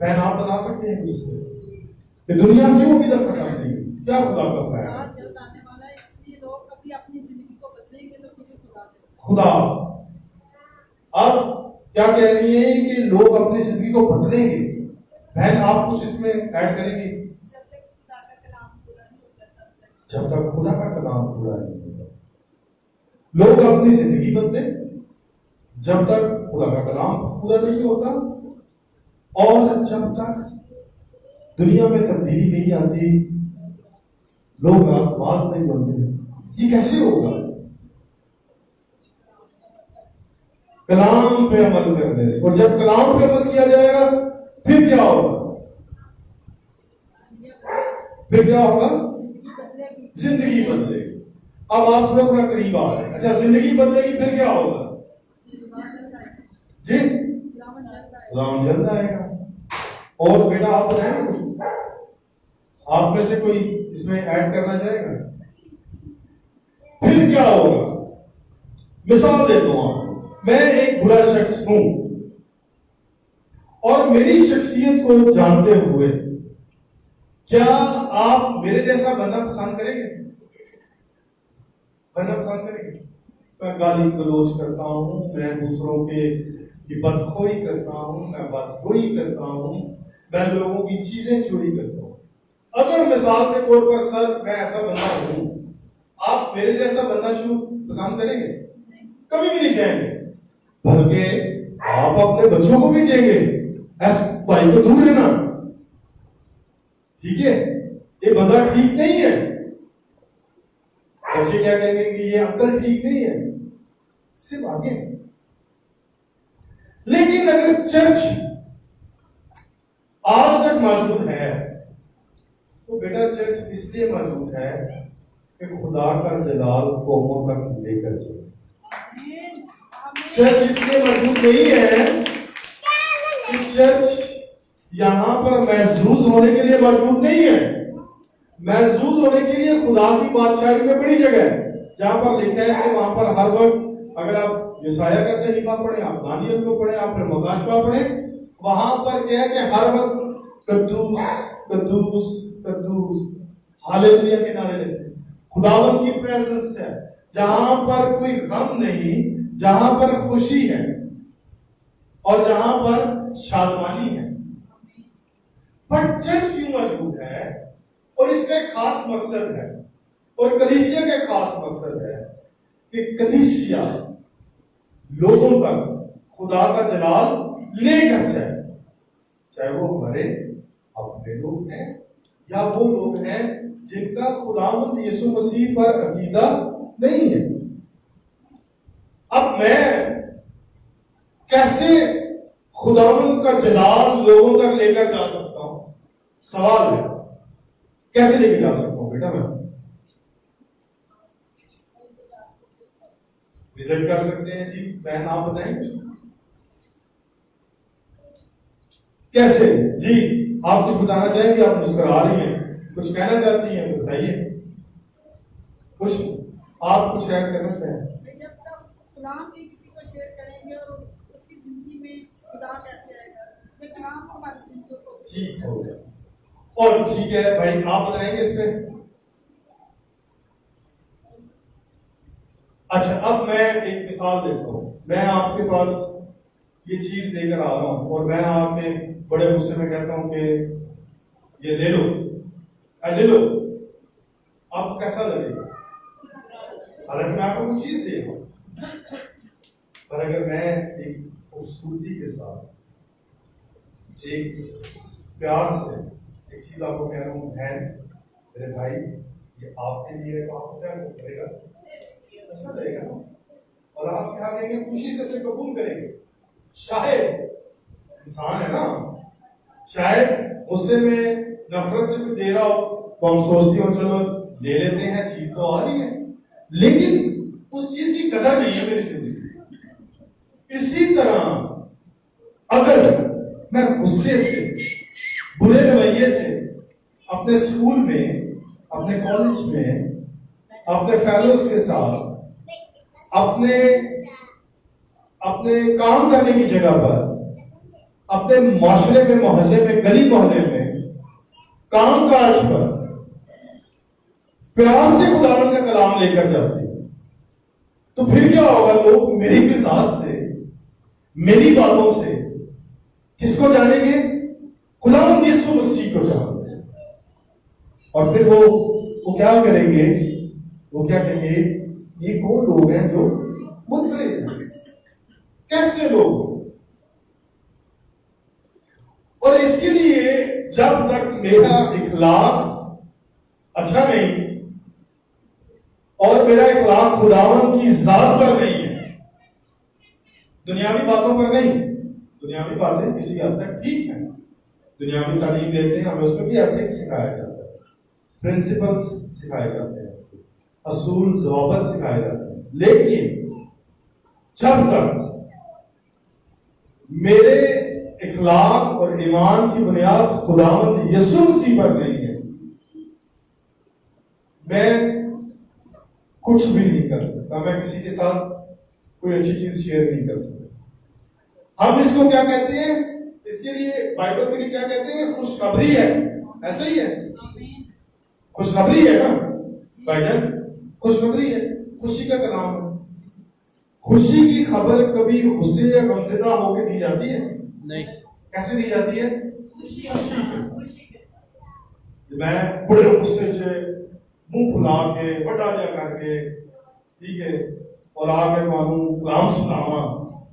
بہن آپ بتا سکتے ہیں کچھ کہ دنیا کیوں ابھی تک ختم نہیں ہوئی؟ کیا خدا کا خیال ہے؟ خدا اب کیا کہہ رہی ہیں کہ لوگ اپنی زندگی کو بدلیں گے. بہن آپ کچھ اس میں ایڈ کریں گے؟ جب تک خدا کا کلام پورا نہیں ہوتا لوگ اپنی زندگی بدلیں، جب تک خدا کا کلام پورا نہیں ہوتا، اور جب تک دنیا میں تبدیلی نہیں آتی، لوگ راست باز نہیں بنتے. یہ کیسے ہوگا؟ کلام پہ عمل کرنے سے. اور جب کلام پہ عمل کیا جائے گا پھر کیا ہوگا؟ پھر کیا ہوگا؟ زندگی بدلے گی. اب آپ تھوڑا تھوڑا قریب آ رہے ہیں. اچھا زندگی بدلے گی پھر کیا ہوگا؟ جی غلام جلد آئے گا. اور بیٹا آپ بتائیں کچھ، آپ میں سے کوئی اس میں ایڈ کرنا چاہے گا؟ پھر کیا ہوگا؟ مثال دیتا ہوں آپ کو. میں ایک برا شخص ہوں، اور میری شخصیت کو جانتے ہوئے کیا آپ میرے جیسا بننا پسند کریں گے؟ بننا پسند کریں گے؟ میں گالی گلوچ کرتا ہوں، میں دوسروں کی بدخوئی کرتا ہوں، میں بدگوئی کرتا ہوں، میں لوگوں کی چیزیں چوری کرتا ہوں. اگر مثال کے طور پر سر میں ایسا بننا ہوں، آپ میرے جیسا بننا پسند کریں گے؟ کبھی بھی نہیں کہیں گے. بلکہ آپ اپنے بچوں کو بھی کہیں گے ایسے بھائی کو دور رہنا، ٹھیک ہے، یہ بندہ ٹھیک نہیں ہے، بچے کیا کہیں گے کہ یہ عقل ٹھیک نہیں ہے، صرف آگے۔ لیکن اگر چرچ آج تک موجود ہے تو بیٹا چرچ اس لیے موجود ہے کہ خدا کا جلال قوموں تک لے کر جائے۔ چرچ اس لیے موجود نہیں ہے کہ چرچ یہاں پر محظوظ ہونے کے لیے موجود نہیں ہے۔ محظوظ ہونے کے لیے خدا کی بادشاہی میں بڑی جگہ ہے، جہاں پر لکھا ہے کہ وہاں پر ہر وقت اگر آپ یسایہ کا صحیفہ پڑھیں، آپ دانیل کو پڑھیں، آپ پھر مکاشفہ پڑھیں، وہاں پر کیا ہے کہ ہر وقت قدوس قدوس قدوس ہاللویا کے نعرے لگتے ہیں۔ خداوند کی پریزنس ہے جہاں پر کوئی غم نہیں، جہاں پر خوشی ہے اور جہاں پر شادمانی ہے۔ پر چرچ کیوں موجود ہے اور اس کا ایک خاص مقصد ہے، اور کلیسیا کا ایک خاص مقصد ہے کہ کلیسیا لوگوں تک خدا کا جلال لے کر جائے، چاہے وہ ہمارے اپنے لوگ ہیں یا وہ لوگ ہیں جن کا خداوند یسوع مسیح پر عقیدہ نہیں ہے۔ اب میں کیسے خداوند کا جلال لوگوں تک لے کر جا سکتا ہوں؟ سوال ہے، کیسے لے کے جا سکتا ہوں بیٹا؟ میں وزٹ کر سکتے ہیں جی، میں نام بتائیں کیسے؟ جی آپ کچھ بتانا چاہیں گے؟ آپ مسکرا رہی ہیں، کچھ کہنا چاہتی ہیں بتائیے، کچھ آپ کچھ ایڈ کرنا چاہیں؟ جب تک کلام کے کسی کو شیئر کریں گے اور اس کی زندگی میں خدا کیسے آئے گا، یہ کلام ہماری زندگی کو ٹھیک ہو گیا۔ اور ٹھیک ہے بھائی، آپ بتائیں گے اس پہ؟ اچھا، اب میں ایک مثال دیتا ہوں۔ میں آپ کے پاس یہ چیز لے کر آ رہا ہوں اور میں آپ کے بڑے غصے میں کہتا ہوں کہ یہ لے لو، لے لو، آپ کیسا لگے گا؟ حالانکہ میں آپ کو کچھ چیز دے رہا ہوں، پر اگر میں ایک خوبصورتی کے ساتھ، ایک پیار سے ایک چیز آپ کو کہہ رہا ہوں، بہن میرے بھائی یہ آپ کے لیے، تو آپ کو کیا کرے گا؟ اچھا لگے گا نا، اور آپ کیا کہیں گے؟ خوشی سے اسے قبول کریں گے۔ شاید انسان ہے نا، شاید غصے میں نفرت سے کوئی دے رہا ہو تو ہم سوچتے ہو چلو لے لیتے ہیں، چیز تو آ رہی ہے، لیکن اس چیز کی قدر نہیں ہے میری زندگی۔ اسی طرح اگر میں غصے سے، برے رویے سے اپنے اسکول میں، اپنے کالج میں، اپنے فیلوز کے ساتھ، اپنے کام کرنے کی جگہ پر، اپنے معاشرے میں، محلے میں، گلی محلے میں، کام کاج پر پیار سے خداوند کا کلام لے کر جاتے ہیں، تو پھر کیا ہوگا؟ لوگ میری کردار سے، میری باتوں سے کس کو جانیں گے؟ خداوند یسوع مسیح کو جانیں گے۔ اور پھر وہ کیا کریں گے؟ وہ کیا کہیں گے؟ یہ کون لوگ ہیں جو منفرد ہیں؟ کیسے لوگ؟ اور اس کے لیے جب تک میرا اخلاق اچھا نہیں اور میرا اخلاق خداوند کی ذات پر نہیں ہے، دنیاوی باتوں پر نہیں، دنیاوی باتیں کسی حد تک ٹھیک ہیں، دنیاوی تعلیم دیتے ہیں، ہمیں اس میں بھی ایتھکس سکھایا جاتا ہے، پرنسپلز سکھائے جاتے ہیں، اصول ضوابط سکھائے جاتے ہیں، لیکن جب تک میرے اخلاق اور ایمان کی بنیاد خداوند یسوع مسیح پر نہیں ہے، میں کچھ بھی نہیں کر سکتا، میں کسی کے ساتھ کوئی اچھی چیز شیئر نہیں کر سکتا۔ ہم اس کو کیا کہتے ہیں؟ اس کے لیے بائبل میں کیا کہتے ہیں؟ خوشخبری ہے، ایسا ہی ہے، خوشخبری ہے نا بھائی جان، خوشخبری ہے، خوشی کا کلام ہے۔ خوشی کی خبر کبھی غصے یا غمزدہ ہو کے دی جاتی ہے؟ نہیں۔ کیسے دی جاتی ہے؟ خوشی کے۔ میں بڑے غصے سے منہ پھلا کے، بڑا جا کر کے، ٹھیک ہے، اور آ کے معلوم کلام سناواں،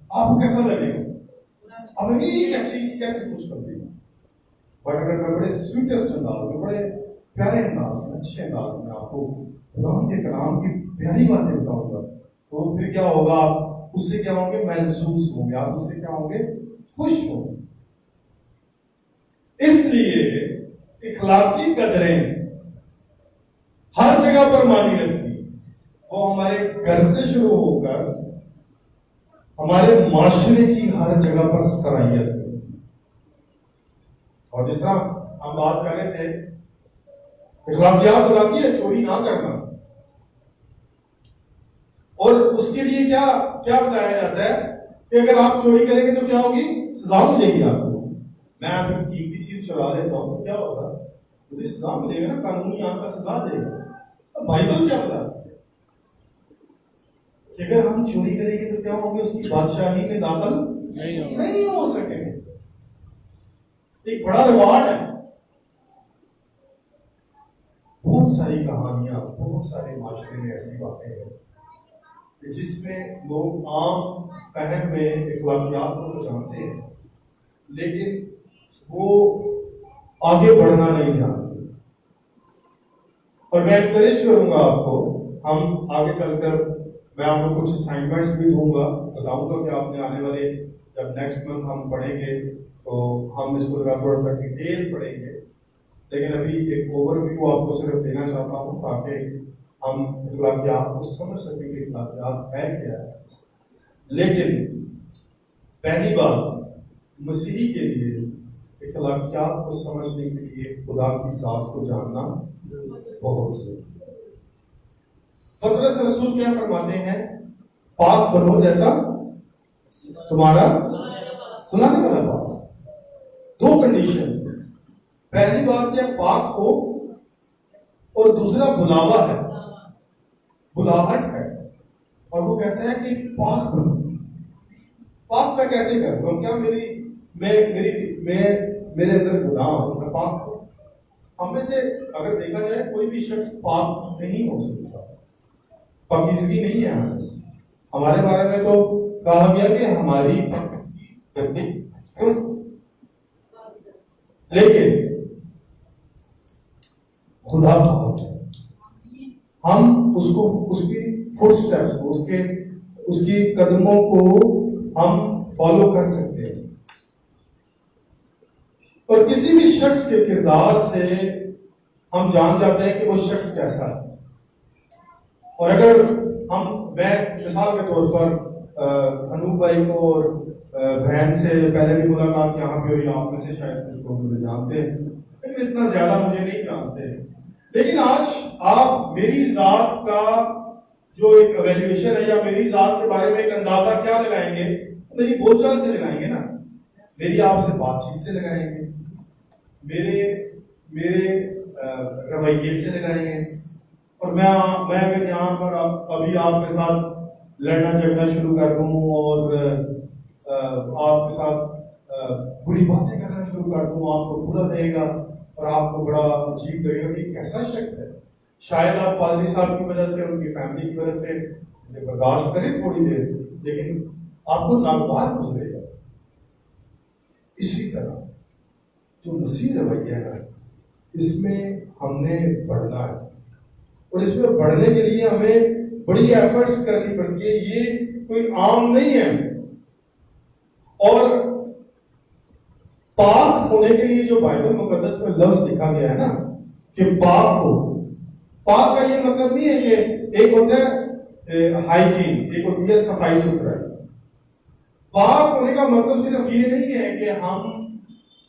آپ کو کیسا لگے گا؟ اب ہمیں یہ کیسے خوش کر دے گا؟ بٹ اگر میں بڑے سویٹسٹ انداز میں، بڑے پیارے انداز میں، اچھے انداز میں آپ کو خدا کے کلام کی پیاری باتیں بتاؤں گا، تو پھر کیا ہوگا؟ آپ اس سے کیا ہوں گے؟ محسوس ہوں گے، آپ اس سے کیا ہوں گے؟ خوش ہوں گے۔ اس لیے اخلاقی قدریں ہر جگہ پر مانی رکھتی ہیں، وہ ہمارے گھر سے شروع ہو کر ہمارے معاشرے کی ہر جگہ پر صلاحیت ہے۔ اور جس طرح ہم بات کر رہے تھے، اخلاقیات بتاتی ہے چوری نہ کرنا، اور اس کے لیے کیا بتایا جاتا ہے کہ اگر آپ چوری کریں گے تو کیا ہوگی؟ سزا ملے گی آپ کو۔ میں اپنی قیمتی چیز چرا لیتا ہوں تو کیا ہوگا؟ مجھے سزا ملے گا نا، قانونی آپ کا سزا دے گا۔ اب بائبل کیا بتا کہ اگر ہم چوری کریں گے تو کیا ہوں گے؟ اس کی بادشاہی میں داخل نہیں ہو سکے۔ ایک بڑا ریوارڈ ہے۔ بہت ساری کہانیاں، بہت سارے معاشرے میں ایسی باتیں ہیں جس میں لوگ عام فہم میں اخلاقیات کو تو جانتے ہیں لیکن وہ آگے بڑھنا نہیں جانتے۔ اور میں انکریج کروں گا آپ کو، ہم آگے چل کر میں آپ کو کچھ اسائنمنٹس بھی دوں گا، بتاؤں گا کہ آپ نے آنے والے جب نیکسٹ منتھ ہم پڑھیں گے تو ہم اس کو تھوڑا سا ڈیٹیل پڑھیں گے، لیکن ابھی ایک اوور ویو آپ کو صرف دینا چاہتا ہوں تاکہ ہم اخلاقیات کو سمجھ سکیں کہ اخلاقیات ہے کیا ہے۔ لیکن پہلی بات، مسیحی کے لیے اخلاقیات کو سمجھنے کے لیے خدا کی ذات کو جاننا بہت ضروری ہے۔ پطرس رسول کیا فرماتے ہیں؟ پاک بنو جیسا تمہارا بلانے والا پاک۔ دو کنڈیشن، پہلی بات کیا؟ پاک ہو، اور دوسرا بلاوا ہے، بلاہٹ ہے، اور وہ کہتے ہیں کہ پاک بنو۔ پاک میں کیسے کروں؟ کیا میرے اندر گناہ ہو، میں پاک ہوں؟ ہم میں سے اگر دیکھا جائے کوئی بھی شخص پاک نہیں ہو سکتا، پاکیزگی نہیں ہے ہمارے بارے میں تو کہا گیا کہ ہماری لیکن خدا پاک ہے۔ ہم اس کی فٹ سٹیپس کو، اس کی قدموں کو ہم فالو کر سکتے ہیں، اور کسی بھی شخص کے کردار سے ہم جان جاتے ہیں کہ وہ شخص کیسا ہے۔ اور اگر میں مثال کے طور پر انوپ بھائی کو اور بہن سے پہلے بھی ملاقات یہاں پہ ہوئی، آپ میں سے شاید کچھ کو مجھے جانتے ہیں لیکن اتنا زیادہ مجھے نہیں جانتے، لیکن آج آپ میری ذات کا جو ایک ایویلیویشن ہے یا میری ذات کے بارے میں ایک اندازہ کیا لگائیں گے؟ میری بول چال سے لگائیں گے نا، میری آپ سے بات چیت سے لگائیں گے، میرے رویے سے لگائیں گے۔ اور میں اگر یہاں پر ابھی آپ کے ساتھ لڑنا جھگڑنا شروع کر دوں اور آپ کے ساتھ بری باتیں کرنا شروع کر دوں، آپ کو برا لگے گا اور آپ کو بڑا عجیب لگے گا کہ کیسا شخص ہے۔ شاید آپ پادری صاحب کی وجہ سے، ان کی فیملی کی وجہ سے برداشت کریں تھوڑی دیر، لیکن آپ کو ناگوار گزرے گا۔ اسی طرح جو مسیح رویہ ہے اس میں ہم نے بڑھنا ہے، اور اس میں بڑھنے کے لیے ہمیں بڑی ایفرٹس کرنی پڑتی ہے، یہ کوئی عام نہیں ہے۔ اور پاک ہونے کے لیے جو بائبل مقدس میں لفظ لکھا گیا ہے نا کہ پاک ہو، پاک کا یہ مطلب نہیں ہے کہ ایک ہوتا ہے ہائیجین، ایک ہوتی ہے صفائی ستھرائی۔ پاک ہونے کا مطلب صرف یہ نہیں ہے کہ ہم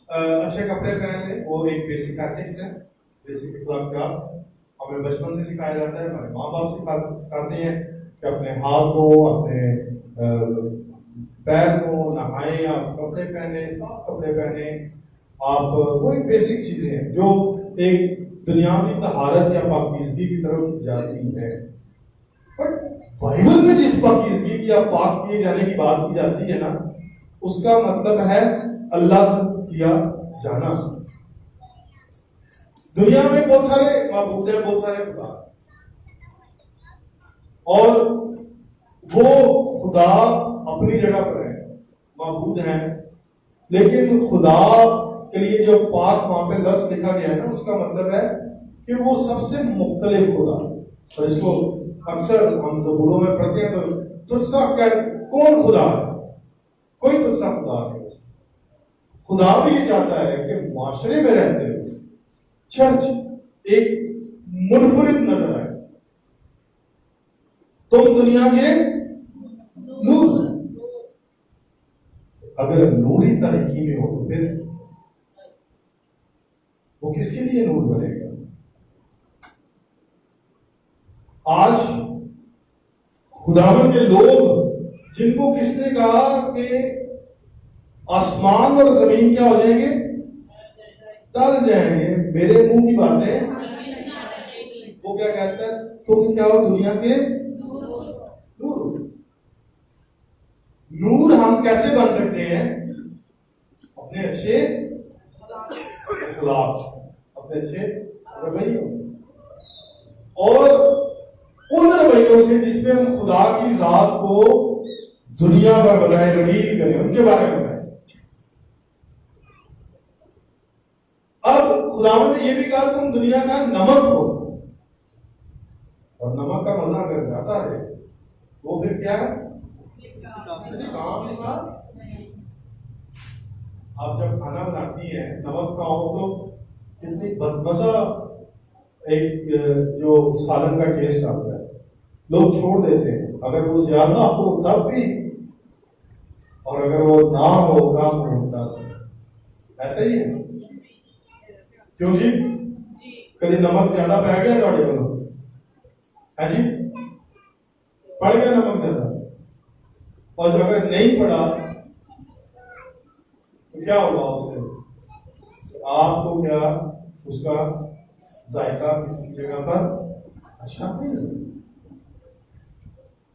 اچھے کپڑے پہن لیں، وہ ایک بیسک ایتھکس ہے، بیسک اخلاقیات ہمیں بچپن سے سکھایا جاتا ہے، ہمارے ماں باپ سکھاتے ہیں کہ اپنے ہاتھ کو، اپنے پیر کو نہائیں، آپ کپڑے پہنے، صاف کپڑے پہنے، آپ وہ ایک بیسک چیزیں ہیں جو ایک دنیاوی طہارت یا پاکیزگی کی طرف جاتی ہے۔ بٹ بائبل میں جس پاکیزگی کی یا پاک کیے جانے کی بات کی جاتی ہے نا، اس کا مطلب ہے اللہ کیا جانا۔ دنیا میں بہت سارے معبود ہیں، بہت سارے خدا، اور وہ خدا اپنی جگہ پر ہے، معبود ہیں، لیکن خدا کے لیے جو پاک وہاں پہ لفظ لکھا گیا ہے نا، اس کا مطلب ہے کہ وہ سب سے مختلف خدا، اور اس کو اکثر ہم زبوروں میں پڑھتے ہیں تو تجھ سا کون خدا ہے؟ کوئی تجھ سا خدا نہیں۔ خدا بھی یہ چاہتا ہے کہ معاشرے میں رہتے ہوئے چرچ ایک منفرد نظر آئے۔ تم دنیا کے نور، اگر نوری تاریکی میں ہو تو پھر وہ کس کے لیے نور بنے گا؟ آج خداوند کے لوگ جن کو کس نے کہا کہ آسمان اور زمین کیا ہو جائیں گے؟ ٹل جائیں گے، میرے منہ کی باتیں وہ کیا کہتا ہے؟ تم کیا ہو؟ دنیا کے نور۔ نور ہم کیسے بن سکتے ہیں؟ اپنے اچھے اخلاق، اپنے اچھے رویوں، اور ان رویوں سے جس میں ہم خدا کی ذات کو دنیا پر بتائیں، ریویل کریں، ان کے بارے میں بتائیں۔ اب خداوند نے یہ بھی کہا تم دنیا کا نمک ہو، اور نمک کا مزہ اگر جاتا ہے وہ پھر کیا ہے؟ کسی کام کا۔ آپ جب کھانا بناتی ہیں نمک کا ہو تو کتنی بدمزہ ایک جو سالن کا ٹیسٹ آتا ہے، لوگ چھوڑ دیتے ہیں اگر وہ زیادہ ہو تب بھی، اور اگر وہ نہ ہو کام ہوتا تو ایسا ہی ہے۔ کیوں جی؟ کبھی نمک زیادہ پہ گیا تھوڑے کو؟ ہے جی؟ پڑ گیا نمک زیادہ، اور اگر نہیں پڑا تو کیا ہوگا اس سے؟ آپ کو کیا اس کا ذائقہ کسی جگہ پر اچھا نہیں لگا۔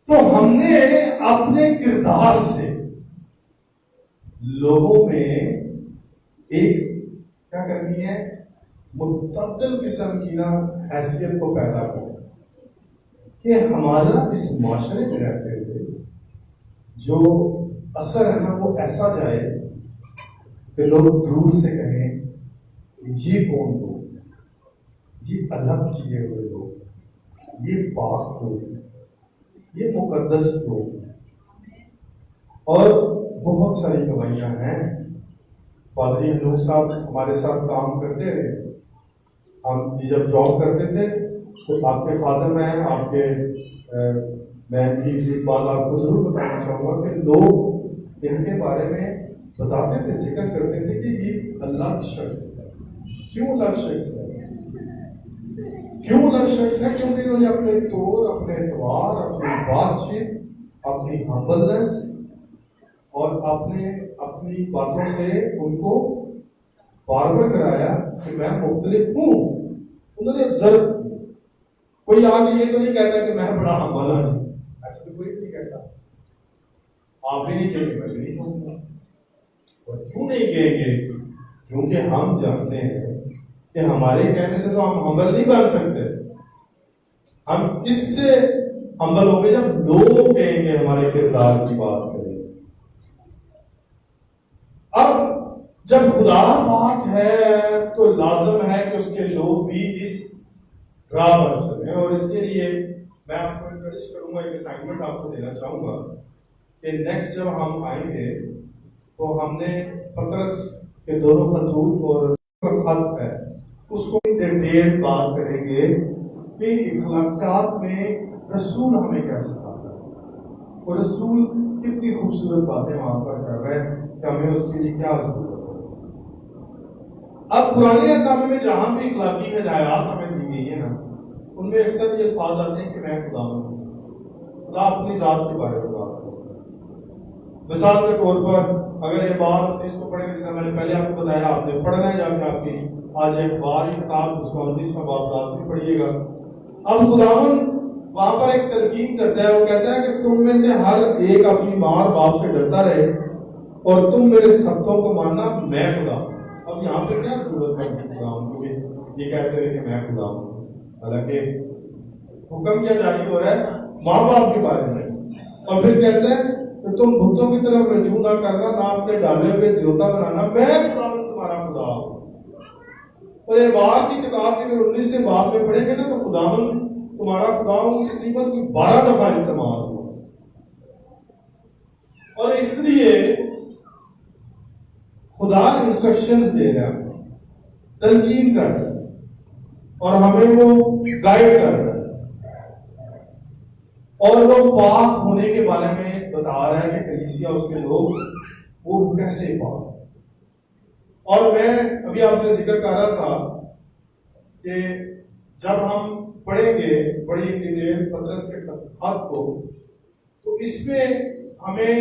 تو ہم نے اپنے کردار سے لوگوں میں ایک کیا کرنی ہے؟ متعدل قسم کی نا حیثیت کو پیدا کرنا، کہ ہمارا اس معاشرے میں رہتے ہوئے جو اثر ہے نا وہ ایسا جائے کہ لوگ دور سے کہیں یہ کون لوگ، یہ الگ کیے ہوئے لوگ، یہ پاک لوگ، یہ مقدس لوگ۔ اور بہت ساری گواہیاں ہیں۔ پادری ہنوز صاحب ہمارے ساتھ کام کرتے رہے، ہم جب جاب کرتے تھے تو آپ کے فادر میں آپ کے میں ایک بات آپ کو ضرور بتانا چاہوں گا کہ لوگ ان کے بارے میں بتاتے تھے، ذکر کرتے تھے کہ یہ الگ شخص ہے۔ کیوں الگ شخص ہے؟ کیوں الگ شخص ہے؟ کیونکہ انہوں نے اپنے طور، اپنے اعتبار، اپنی بات چیت، اپنی ہمبلنس اور اپنی باتوں سے ان کو بار بار کرایا کہ میں مختلف ہوں۔ انہوں نے observe، کوئی آگے یہ تو نہیں کہتا کہ میں بڑا ہمبل ہوں، ایسا تو کوئی نہیں کہتا۔ آپ بھی نہیں کہیں گے، میں بھی نہیں کہوں گا۔ اور کیوں نہیں کہیں گے؟ کیونکہ ہم جانتے ہیں کہ ہمارے کہنے سے تو ہم ہمبل نہیں بن سکتے۔ ہم اس سے ہمبل ہوں گے جب لوگ کہیں گے، ہمارے کردار کی بات کریں۔ اب جب خدا پاک ہے تو لازم ہے کہ اس کے لوگ بھی اس راہ پر چلیں، اور اس کے لیے میں آپ کو انکریج کروں گا، ایک اسائنمنٹ آپ کو دینا چاہوں گا کہ نیکسٹ جب ہم آئیں گے تو ہم نے پطرس کے دونوں خطوط اور خط ہے اس کو ڈیٹیل بات کریں گے کہ اخلاقیات میں رسول ہمیں کیا سکھاتا ہے، اور رسول کتنی خوبصورت باتیں وہاں پر کر رہے ہیں کہ ہمیں اس کے لیے کیا ضرورت ہے۔ اب پرانے نامے میں جہاں بھی اخلاقی ہدایات ہمیں دی گئی ہے نا، ان میں اکثر یہ الفاظ آتے ہیں کہ میں خدا ہوں، خدا اپنی ذات کے بارے میں بات کرتا ہے۔ مثال کے طور پر اگر یہ بات اس کو پڑھیں، جس طرح میں نے پہلے آپ کو بتایا، آپ نے پڑھنا ہے جا کے آپ کی آج ایک بار کتاب اس کو 29واں باب رات بھی پڑھیے گا۔ اب خداوند وہاں پر ایک تلقین کرتا ہے، وہ کہتا ہے کہ تم میں سے ہر ایک اپنی ماں اور باپ سے ڈرتا رہے اور تم میرے سبتوں کو ماننا، میں خدا ہوں۔ اب یہاں پہ کیا ضرورت ہے خدا ہوں، کیونکہ یہ کہتے ہیں کہ میں خدا ہوں، حالانکہ حکم کیا جاری ہو رہا ہے؟ ماں باپ کے بارے میں۔ اور پھر کہتے ہیں کہ تم بتوں کی طرف رجوع نہ کرنا، نہ اپنے ڈالے ہوئے دیوتا بنانا، میں خداوند تمہارا خدا ہوں۔ اور اعمال کی کتاب کے 19 باب میں پڑھیں گے نا تو خداوند تمہارا خدا ہوں تقریباً 12 دفعہ استعمال ہوا، اور اس لیے خدا انسٹرکشنز دے رہا ہے، تلقین کر رہا ہے، اور ہمیں وہ گائیڈ کر رہا ہے، اور وہ پاک ہونے کے بارے میں بتا رہا ہے کہ کلیسیا اس کے لوگ وہ کیسے پاک۔ اور میں ابھی آپ سے ذکر کر رہا تھا کہ جب ہم پڑھیں گے بڑی ڈیٹیل پطرس کے خط کو، تو اس میں ہمیں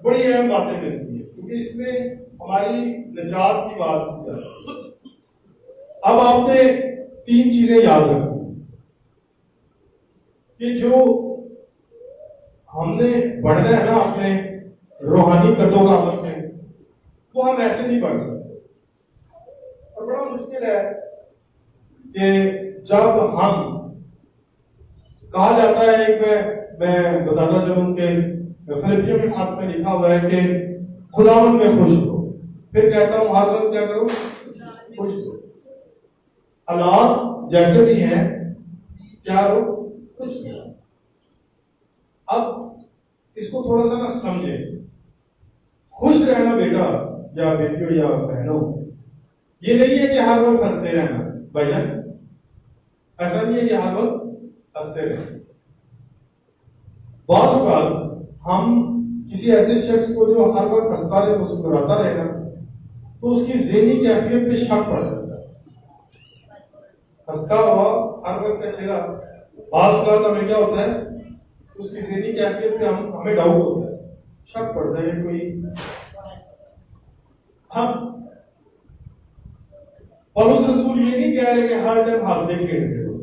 بڑی اہم باتیں ملتی ہیں، کیونکہ اس میں ہماری نجات کی بات کی جاتی ہے۔ اب آپ نے 3 چیزیں یاد رکھیں کہ جو ہم نے بڑھنا ہے نا اپنے روحانی قدوں کا عمل میں، وہ ہم ایسے نہیں بڑھ سکتے، اور بڑا مشکل ہے کہ جب ہم کہا جاتا ہے، ایک میں بتاتا چلوں کہ فلپیوں کے خط میں لکھا ہوا ہے کہ خداوند میں خوش ہو، پھر کہتا ہوں ہر وقت کیا کرو، خوش ہو۔ حالات جیسے بھی ہیں کیا ہو، خوش ہو۔ اب اس کو تھوڑا سا نا سمجھیں، خوش رہنا بیٹا یا بیٹیوں یا بہنوں، یہ نہیں ہے کہ ہر وقت ہنستے رہنا بھائی جان، ایسا نہیں ہے کہ ہر وقت ہنستے رہنا۔ بعض اوقات ہم کسی ایسے شخص کو جو ہر وقت ہنستا رہے، مسکراتا رہے نا، تو اس کی ذہنی کیفیت پہ شک پڑ جاتا ہے۔ ہنستا ہوا ہر وقت کا چہرہ، بعض اوقات ہمیں کیا ہوتا ہے، اس کی ذہنی کیفیت پہ ہمیں ڈاؤٹ ہوتا ہے، شک پڑتا ہے کوئی ہم پولس رسول یہ نہیں کہہ رہے کہ ہر ٹائم ہنستے کھیلتے ہو۔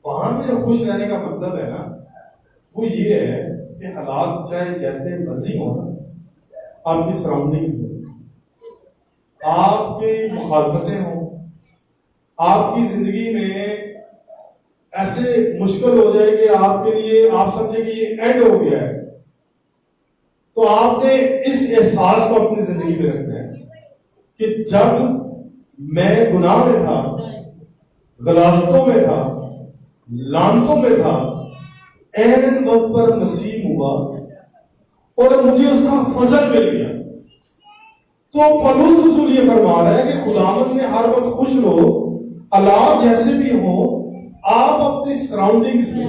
وہاں پہ جو خوش رہنے کا مطلب ہے نا، وہ یہ ہے کہ حالات چاہے جیسے مرضی ہو نا، آپ کی سراؤنڈنگز میں آپ کی مخالفتیں ہوں، آپ کی زندگی میں ایسے مشکل ہو جائے کہ آپ کے لیے آپ سمجھے کہ یہ اینڈ ہو گیا ہے، تو آپ نے اس احساس کو اپنی زندگی میں رکھنا ہے کہ جب میں گناہ میں تھا، غلاظتوں میں تھا، لعنتوں میں تھا، عین وقت پر مسیح ہوا اور مجھے اس کا فضل مل گیا۔ تو پولس رسول یہ فرما رہا ہے کہ خداوند میں ہر وقت خوش رہو، حالات جیسے بھی ہوں، آپ اپنی سراؤنڈنگز میں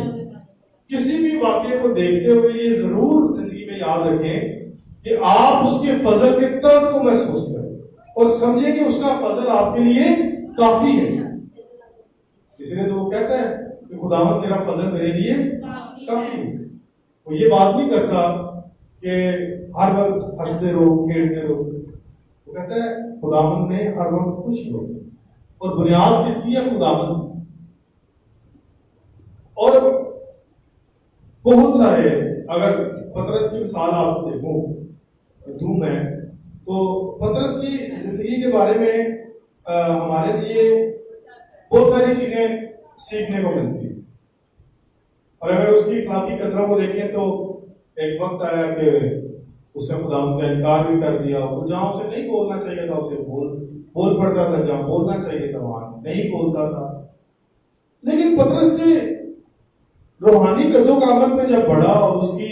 کسی بھی واقعے کو دیکھتے ہوئے یہ ضرور زندگی میں یاد رکھیں کہ آپ اس کے فضل کے طرف کو محسوس کریں اور سمجھیں کہ اس کا فضل آپ کے لیے کافی ہے۔ اس لیے تو وہ کہتا ہے کہ خداوند تیرا فضل میرے لیے کافی ہے۔ وہ یہ بات نہیں کرتا کہ ہر وقت ہنستے رہو، کھیلتے رہو، وہ کہتا ہے خداوند میں ہر وقت خوش رہو، اور بنیاد کس کی ہے، خداوند۔ اور بہت سارے، اگر پطرس کی مثال آپ کو دیکھوں دوں میں، تو پطرس کی زندگی کے بارے میں ہمارے لیے بہت ساری چیزیں سیکھنے کو ملتی ہیں، اور اگر اس کی اخلاقی قدروں کو دیکھیں تو ایک وقت آیا کہ اس نے خداوند کا انکار بھی کر دیا، اور جہاں اسے نہیں بولنا چاہیے تھا اسے بول پڑتا تھا، جہاں بولنا چاہیے تھا وہاں نہیں بولتا تھا۔ لیکن پطرس کے روحانی قدوں کا عمل میں جب بڑھا اور اس کی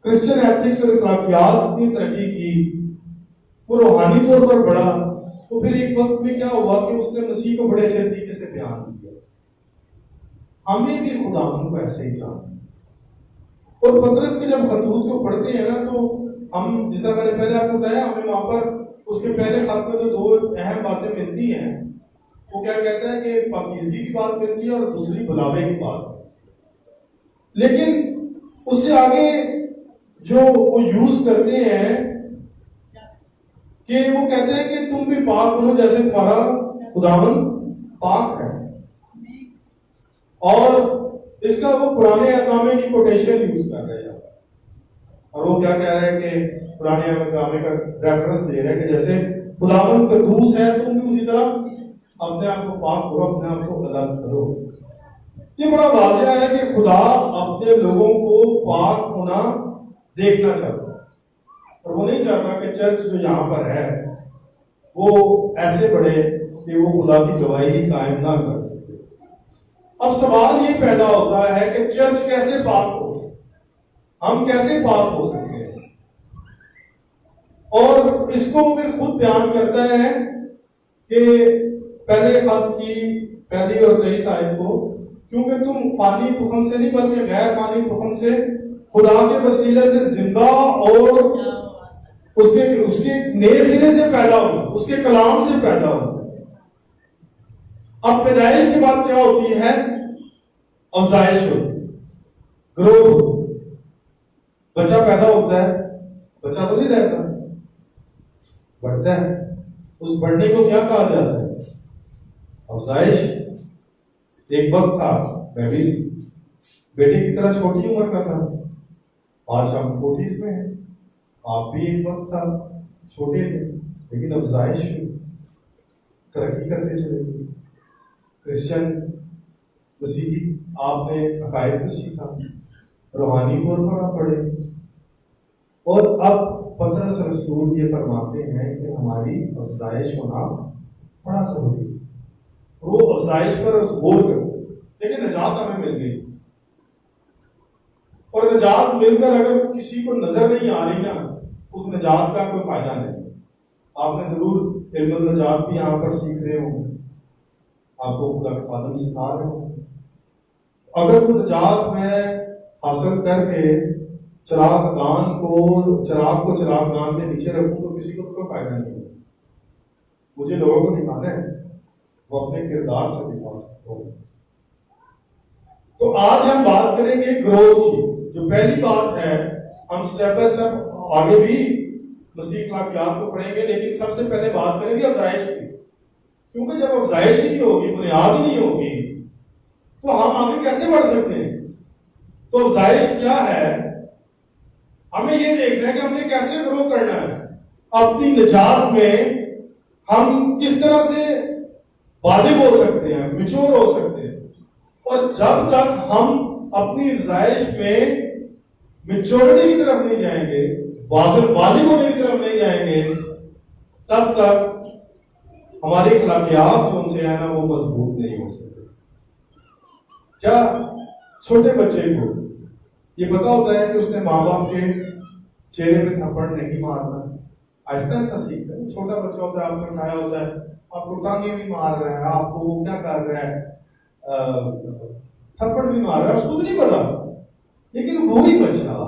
کرسچن ایتھکس اور اخلاقیات نے ترقی کی، وہ روحانی طور پر بڑھا، تو پھر ایک وقت میں کیا ہوا کہ اس نے مسیح کو بڑے اچھے طریقے سے بیان کیا۔ ہمیں بھی خداوند کو ایسے ہی جاننا، اور پطرس کے جب خطوط کو پڑھتے ہیں نا، تو ہم جس طرح میں نے پہلے آپ کو بتایا، ہمیں وہاں پر اس کے پہلے خط میں جو 2 اہم باتیں ملتی ہیں، وہ کیا کہتا ہے کہ پاکیزگی کی بات ملتی ہے اور دوسری بلاوے کی بات۔ لیکن اس سے آگے جو وہ یوز کرتے ہیں کہ وہ کہتے ہیں کہ تم بھی پاک بنو جیسے تمہارا خداوند پاک ہے، اور اس کا وہ پرانے احکامے کی کوٹیشن یوز کر رہے ہیں، اور وہ کیا کہہ رہے ہیں کہ پرانے احکامے کا ریفرنس دے رہے ہیں کہ جیسے خداوند قدوس ہے، تم بھی اسی طرح اپنے آپ کو پاک کرو، اپنے آپ کو الگ کرو۔ یہ بڑا واضح ہے کہ خدا اپنے لوگوں کو پاک ہونا دیکھنا چاہتا ہے، اور وہ نہیں چاہتا کہ چرچ جو یہاں پر ہے وہ ایسے بڑھے کہ وہ خدا کی گواہی قائم نہ کر سکتے۔ اب سوال یہ پیدا ہوتا ہے کہ چرچ کیسے پاک ہو، ہم کیسے پاک ہو سکتے ہیں؟ اور اس کو پھر خود بیان کرتا ہے کہ پہلے خط کی پہلی اور 23 آیت کو، کیونکہ تم فانی تخم سے نہیں بلکہ غیر فانی تخم سے خدا کے وسیلے سے زندہ اور اس کے نئے سرے سے پیدا ہو، اس کے کلام سے پیدا ہو۔ اب پیدائش کی بات کیا ہوتی ہے؟ افزائش ہوتی، گروتھ ہوتی۔ بچہ پیدا ہوتا ہے، بچہ تو نہیں رہتا، بڑھتا ہے۔ اس بڑھنے کو کیا کہا جاتا ہے؟ افزائش۔ ایک وقت تھا میں بھی بیٹے کی طرح چھوٹی عمر کا تھا، آج ہم 40s میں ہیں، آپ بھی ایک وقت تھا چھوٹے تھے، لیکن افزائش ترقی کرتے چلے گئے۔ کرسچن مسیحی آپ نے عقائد کو سیکھا، روحانی طور پر آپ پڑھے، اور اب پطرس رسول یہ فرماتے ہیں کہ ہماری افزائش ہونا بڑا ضروری ہے۔ وہ افزائش پر غور کرتے، لیکن نجات ہمیں مل گئی، اور نجات مل کر اگر کسی کو نظر نہیں آ رہی نا، اس نجات کا کوئی فائدہ نہیں۔ آپ نے ضرور علم النجات بھی یہاں پر سیکھ رہے ہوں، آپ کو خدا کے خادم سکھا رہے ہوں۔ اگر وہ نجات میں حاصل کر کے چراغ کو چراغ دان کے نیچے رکھوں تو کسی کو کوئی فائدہ نہیں ہے۔ مجھے لوگوں کو دکھانا ہے، وہ اپنے کردار سے دکھا سکتے ہو۔ تو آج ہم بات کریں گے گروتھ کی۔ جو پہلی بات ہے، ہم سٹیپ بائی سٹیپ آگے بھی مسیح اخلاقیات کو پڑھیں گے، لیکن سب سے پہلے بات کریں گے افزائش کی، کیونکہ جب افزائش ہی نہیں ہوگی، بنیاد ہی نہیں ہوگی، تو ہم آگے کیسے بڑھ سکتے ہیں؟ تو افزائش کیا ہے؟ ہمیں یہ دیکھنا ہے کہ ہم نے کیسے گرو کرنا ہے اپنی نجات میں، ہم کس طرح سے بالغ ہو سکتے ہیں، میچور ہو سکتے ہیں۔ اور جب تک ہم اپنی افزائش میں میچورٹی کی طرف نہیں جائیں گے، بالغ ہونے کی طرف نہیں جائیں گے، تب تک ہماری اخلاقیات جو ان سے ہے نا وہ مضبوط نہیں ہو سکتے۔ کیا چھوٹے بچے کو یہ پتا ہوتا ہے کہ اس نے ماں باپ کے چہرے پہ تھپڑ نہیں مارنا؟ آہستہ آہستہ سیکھتا ہے۔ چھوٹا بچہ ہوتا ہے، آپ نے اٹھایا ہوتا ہے، آپ کو ٹانگیں بھی مار رہا ہے، آپ کو وہ کیا کر رہا ہے، تھپڑ بھی مار رہا ہے، اس کو تو نہیں پتا، لیکن وہی بچہ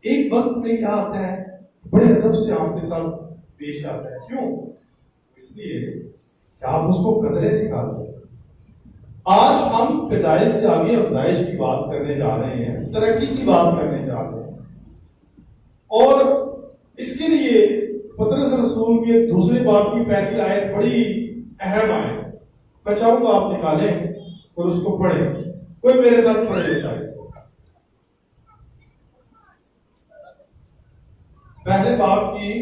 ایک وقت میں کیا آتا ہے، بڑے ادب سے آپ کے ساتھ پیش آتا ہے۔ کیوں؟ اس لیے کہ آپ اس کو قدریں سکھاتے ہیں۔ آج ہم پیدائش سے آگے افزائش کی بات کرنے جا رہے ہیں، ترقی کی بات کرنے جا رہے ہیں، اور اس کے لیے پطرس رسول کی دوسرے باب کی پہلی آیت بڑی اہم آیت، میں چاہوں گا آپ نکالیں اور اس کو پڑھیں۔ کوئی میرے ساتھ پڑھے اس آیت کو۔ پہلے باب کی،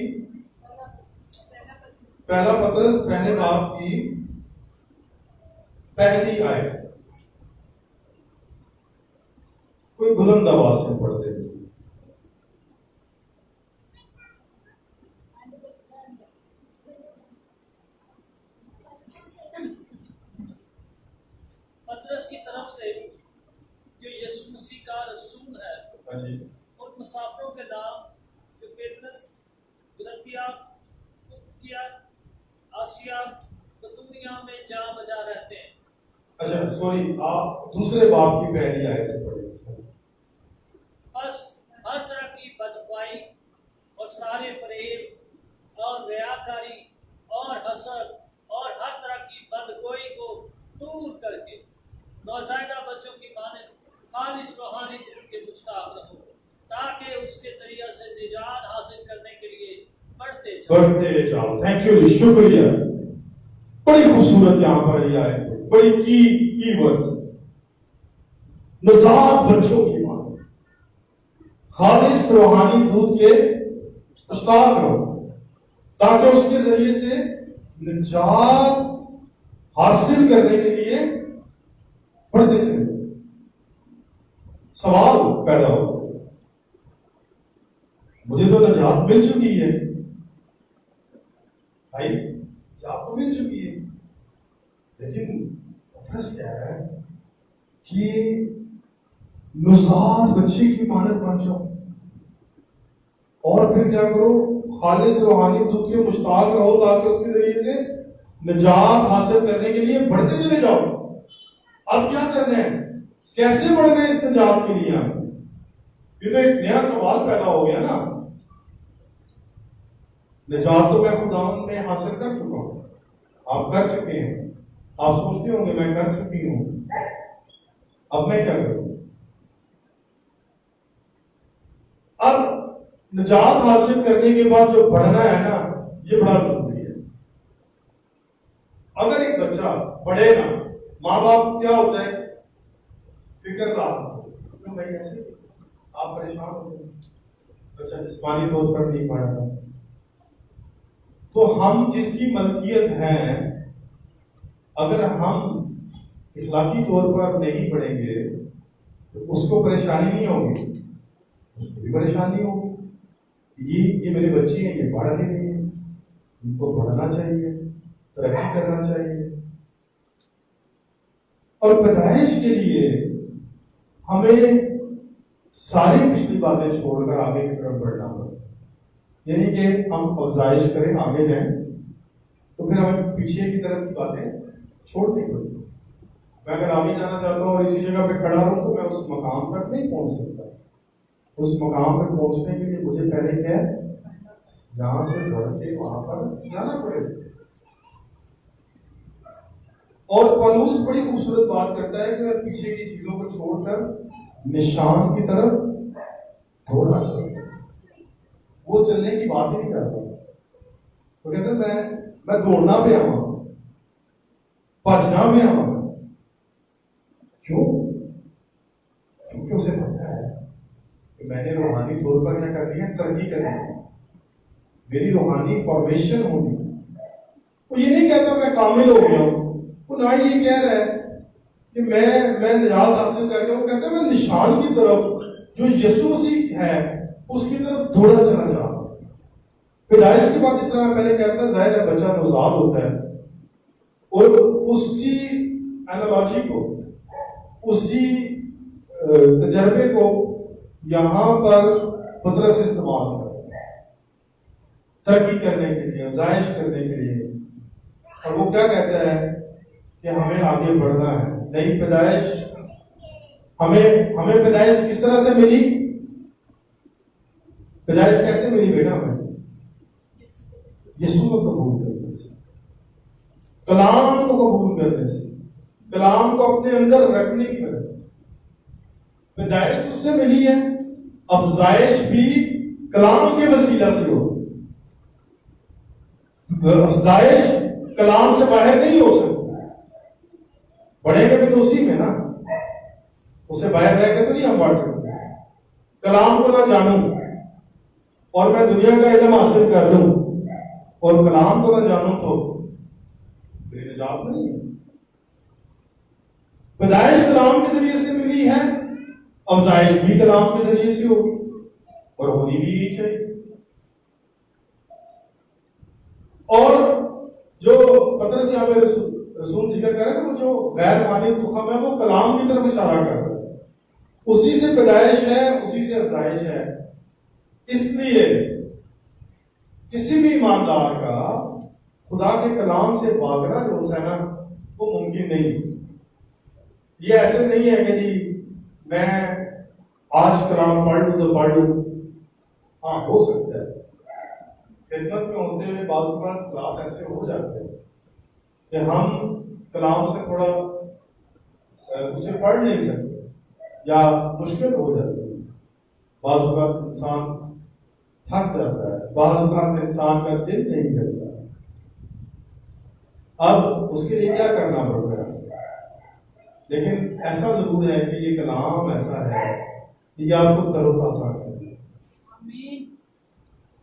پہلا پطرس پہلے باب کی پہلی آیت، کوئی بلند آواز سے پڑھ دے۔ پطرس کی طرف سے جو یسوع مسیح کا رسول ہے، اور مسافروں کے نام جو پیترس، گلتیا، کپتیا، آسیا، بطونیہ میں جا بجا رہتے ہیں۔ اچھا سوری، آپ دوسرے باب کی پہلی آیت سے پڑھیں۔ بس ہر طرح کی بدخواہی اور سارے فریب اور ریاکاری اور حسد اور ہر طرح کی بدگوئی کو دور کر کے نوزائیدہ بچوں کی مانند خالص روحانی دل کے مشتاق رہو، تاکہ اس کے ذریعے سے نجات حاصل کرنے کے لیے بڑھتے جاؤ۔ تھینک یو جی، شکریہ۔ بڑی خوبصورت یہاں پر یہ آیت، بڑی کی ورڈز، نژاد بچوں کی مانند خالص روحانی دودھ کے مشتاق رہو، تاکہ اس کے ذریعے سے نجات حاصل کرنے کے لیے بڑھتے چلے جاؤ. سوال پیدا ہو مجھے تو نجات مل چکی ہے بھائی, نجات تو مل چکی ہے, لیکن فرض کیا ہے کہ نوزاد بچے کی مانت بن جاؤ اور پھر کیا کرو, خالص روحانی دودھ کے مشتاق رہو تاکہ اس کے ذریعے سے نجات حاصل کرنے کے لیے بڑھتے چلے جاؤ. اب کیا کرنا ہے, کیسے بڑھنا ہے اس نجات کے لیے؟ یہ تو ایک نیا سوال پیدا ہو گیا نا. نجات تو میں خداوند میں حاصل کر چکا ہوں, آپ کر چکے ہیں, آپ سوچتے ہوں گے میں کر چکی ہوں, اب میں کیا کروں؟ اب نجات حاصل کرنے کے بعد جو بڑھنا ہے نا, یہ بڑا ضروری ہے. اگر ایک بچہ پڑھے نا, ماں باپ کیا ہوتا ہے, فکر لاحق بھائی ایسے آپ پریشان ہوتے ہیں, بچہ جسمانی طور پر نہیں پڑھ رہا, تو ہم جس کی ملکیت ہے اگر ہم اخلاقی طور پر نہیں پڑھیں گے تو اس کو پریشانی نہیں ہوگی, اس کو بھی پریشانی ہوگی. یہ میرے بچے ہیں, یہ پڑھ نہیں رہے ہیں, ان کو پڑھنا چاہیے, ترقی کرنا چاہیے. اور پیدائش کے لیے ہمیں ساری پچھلی باتیں چھوڑ کر آگے کی طرف بڑھنا ہوگا. یعنی کہ ہم افزائش کریں, آگے جائیں, تو پھر ہمیں پیچھے کی طرف کی باتیں چھوڑنی پڑیں. میں اگر آگے جانا چاہتا ہوں اور اسی جگہ پہ کھڑا ہوں تو میں اس مقام تک نہیں پہنچ سکتا. اس مقام پہ پہنچنے کے لیے مجھے پہلے کیا ہے, یہاں سے بڑھ کے وہاں پر جانا پڑے. اور پالوس بڑی خوبصورت بات کرتا ہے کہ میں پیچھے کی چیزوں کو چھوڑ کر نشان کی طرف دوڑنا چاہتا ہوں. وہ چلنے کی بات ہی نہیں کرتا, وہ کہتا ہے میں دوڑنا پہ آؤں, بھجنا پہ آؤں. کیوں؟ کیونکہ اسے پتا ہے کہ میں نے روحانی طور پر کیا کرنی ہے, ترقی کرنی ہے, میری روحانی فارمیشن ہونی. وہ یہ نہیں کہتا میں کامل ہو گیا ہوں, وہ نہ یہ کہہ رہا ہے کہ میں نجات حاصل کر کے, وہ کہتا ہے میں نشان کی طرف جو یسوع مسیح ہے اس کی طرف دوڑا چلا جا رہا ہوں. پیدائش کے بعد جس طرح میں پہلے کہتا تھا, ظاہر ہے بچہ نوزاد ہوتا ہے اور اسی اینالوجی کو, اسی تجربے کو یہاں پر پطرس استعمال کرتا ہے ترقی کرنے کے لیے, افزائش کرنے کے لیے. اور وہ کیا کہتا ہے کہ ہمیں آگے بڑھنا ہے. نئی پیدائش ہمیں پیدائش کس طرح سے ملی, پیدائش کیسے ملی بیٹا؟ ہمیں یسوع کو قبول کرنے سے, کلام کو قبول کرنے سے, کلام کو اپنے اندر رکھنے کی وجہ سے. پیدائش اس سے ملی ہے, افزائش بھی کلام کے وسیلہ سے ہو. افزائش کلام سے باہر نہیں ہو سکتی. بڑھیں گے بھی تو اسی میں نا, اسے باہر رہ کے تو نہیں ہم بڑھ سکتے. کلام کو نہ جانوں اور میں دنیا کا علم حاصل کر لوں اور کلام کو نہ جانوں تو میری نجات نہیں ہے. پیدائش کلام کے ذریعے سے ملی ہے, افزائش بھی کلام کے ذریعے سے ہوگی اور ہونی بھی یہی چاہیے. اور جو پطرس یہاں پہ رسول ذکر کر رہے ہیں, وہ جو غیر مانی تخم ہے وہ کلام کی طرف اشارہ کر رہا ہے. اسی سے پیدائش ہے, اسی سے افزائش ہے. اس لیے کسی بھی ایماندار کا خدا کے کلام سے بھاگنا جو ہے نا وہ ممکن نہیں. یہ ایسے نہیں ہے کہ جی میں آج کلام پڑھ لوں تو پڑھ لوں. ہاں ہو سکتا ہے, خدمت میں ہوتے ہوئے بعض اوقات خلاف ایسے ہو جاتے ہیں کہ ہم کلام سے تھوڑا اسے پڑھ نہیں سکتے یا مشکل ہو جاتی ہے. بعض اوقات انسان تھک جاتا ہے, بعض اوقات انسان کا دل نہیں کرتا. اب اس کے لیے کیا کرنا پڑتا ہے؟ لیکن ایسا ضرور ہے کہ یہ کلام ایسا ہے کہ یہ آپ کو تر و تازہ کرے.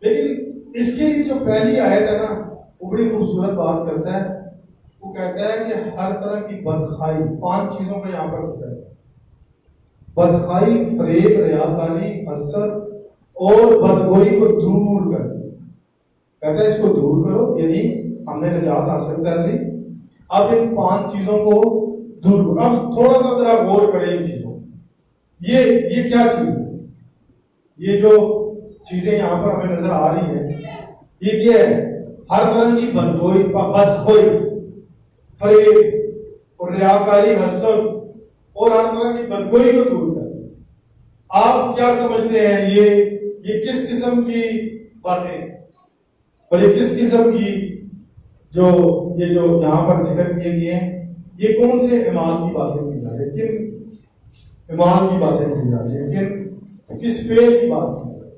لیکن اس کے لیے جو پہلی آیت ہے نا وہ بڑی خوبصورت بات کرتا ہے. وہ کہتا ہے کہ ہر طرح کی بدخائی، 5 چیزوں کا یہاں پر ذکر ہے، بدخائی، فریب، ریاکاری، حسد اور بدگوئی کو دور کر دو. کہتا ہے اس کو دور کرو، یعنی ہم نے نجات حاصل کر لی، اب ان 5 چیزوں کو دور کرو. اب تھوڑا سا ذرا غور کریں ان چیزوں. یہ کیا چیز ہے؟ یہ جو چیزیں یہاں پر ہمیں نظر آ رہی ہیں یہ کیا ہے؟ ہر طرح کی بدخوئی، فریب اور ریاکاری، حسد اور ہر طرح کی بدگوئی کو دور کر. آپ کیا سمجھتے ہیں یہ کس قسم کی باتیں اور یہ کس قسم کی جو یہاں پر ذکر کیے گئے ہیں، یہ کون سے ایمان کی باتیں کی جا رہی ہے؟ کن ایمان کی باتیں کی جا رہی ہے؟ کس فعل کی بات کی جا رہی ہے؟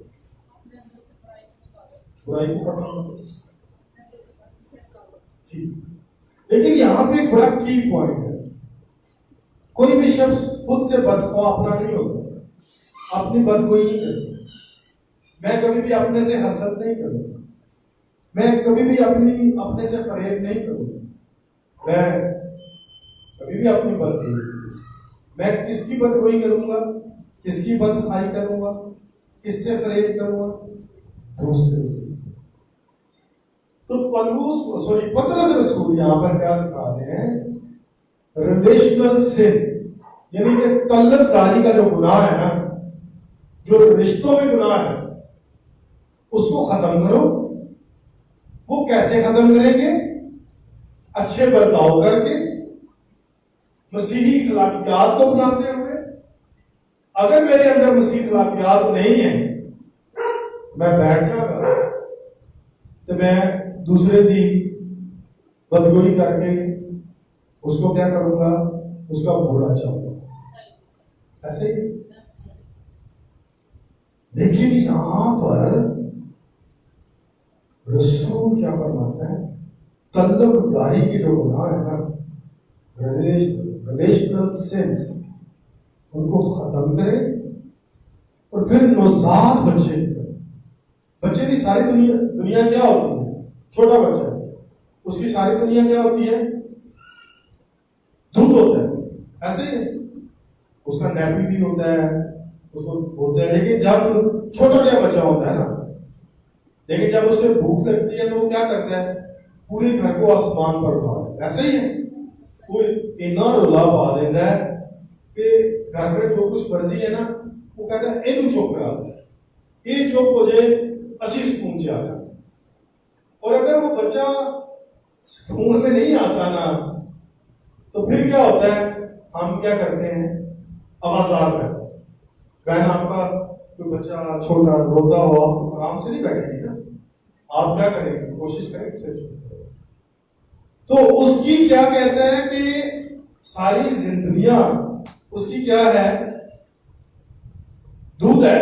برائی کو ختم. لیکن یہاں پہ ایک بڑا کی پوائنٹ ہے، کوئی بھی شخص خود سے بدخواہ اپنا نہیں ہوتا، اپنی بدگوئی نہیں کرتا. میں کبھی بھی اپنے سے حسد نہیں کروں گا، میں کبھی بھی اپنے سے فریب نہیں کروں گا، میں کبھی بھی اپنی بدگوئی، میں کس کی بدگوئی کروں گا، کس کی بدخوائی کروں گا، کس سے فریب کروں گا؟ دوسرے سے. تو پطرس رسول یہاں پر کیا سکھاتے ہیں؟ ریلیشنل سن، یعنی کہ تعلق داری کا جو گناہ ہے نا، جو رشتوں میں گناہ ہے، اس کو ختم کرو. وہ کیسے ختم کریں گے؟ اچھے برتاؤ کر کے، مسیحی اخلاقیات کو اپناتے ہوئے. اگر میرے اندر مسیحی اخلاقیات نہیں ہیں، میں بیٹھ جاؤں گا تو میں دوسرے کی بدگوئی کر کے اس کو کیا کروں گا؟ اس کا برا چاہوں گا. ایسے ہی. لیکن یہاں پر رسول کیا فرماتا ہے؟ تعلق داری کے جو گناہ ہے نا، ریلیشنل سینس، ان کو ختم کرے. اور پھر نوزاد بچے کی ساری دنیا کیا ہوتی ہے؟ چھوٹا بچہ، اس کی ساری دنیا کیا ہوتی ہے؟ دودھ ہوتا ہے. ایسے ہی اس کا نیپی بھی ہوتا ہے، اس کو ہوتا ہے. لیکن جب چھوٹا کیا بچہ ہوتا ہے نا، لیکن جب اسے بھوک لگتی ہے تو وہ کیا کرتا ہے؟ پورے گھر کو آسمان پر اٹھا دیتا ہے. ایسے ہی ہے، وہ اتنا رولا پا دیتا ہے کہ گھر میں جو کچھ مرضی ہے نا، وہ کہتا ہے یہ چپ کرا دے، یہ چپ ہو جائے، اسی سکون سے آ جائے. اور اگر وہ بچہ سکون میں نہیں آتا نا، تو پھر کیا ہوتا ہے؟ ہم کیا کرتے ہیں؟ آوازار کرتے ہیں. بہن، آپ کا کوئی بچہ چھوٹا روتا ہو، آپ آرام سے نہیں بیٹھیں گے نا، آپ کیا کریں گے؟ کوشش کریں گے. تو اس کی کیا کہتا ہے کہ ساری دنیا اس کی کیا ہے؟ دودھ ہے.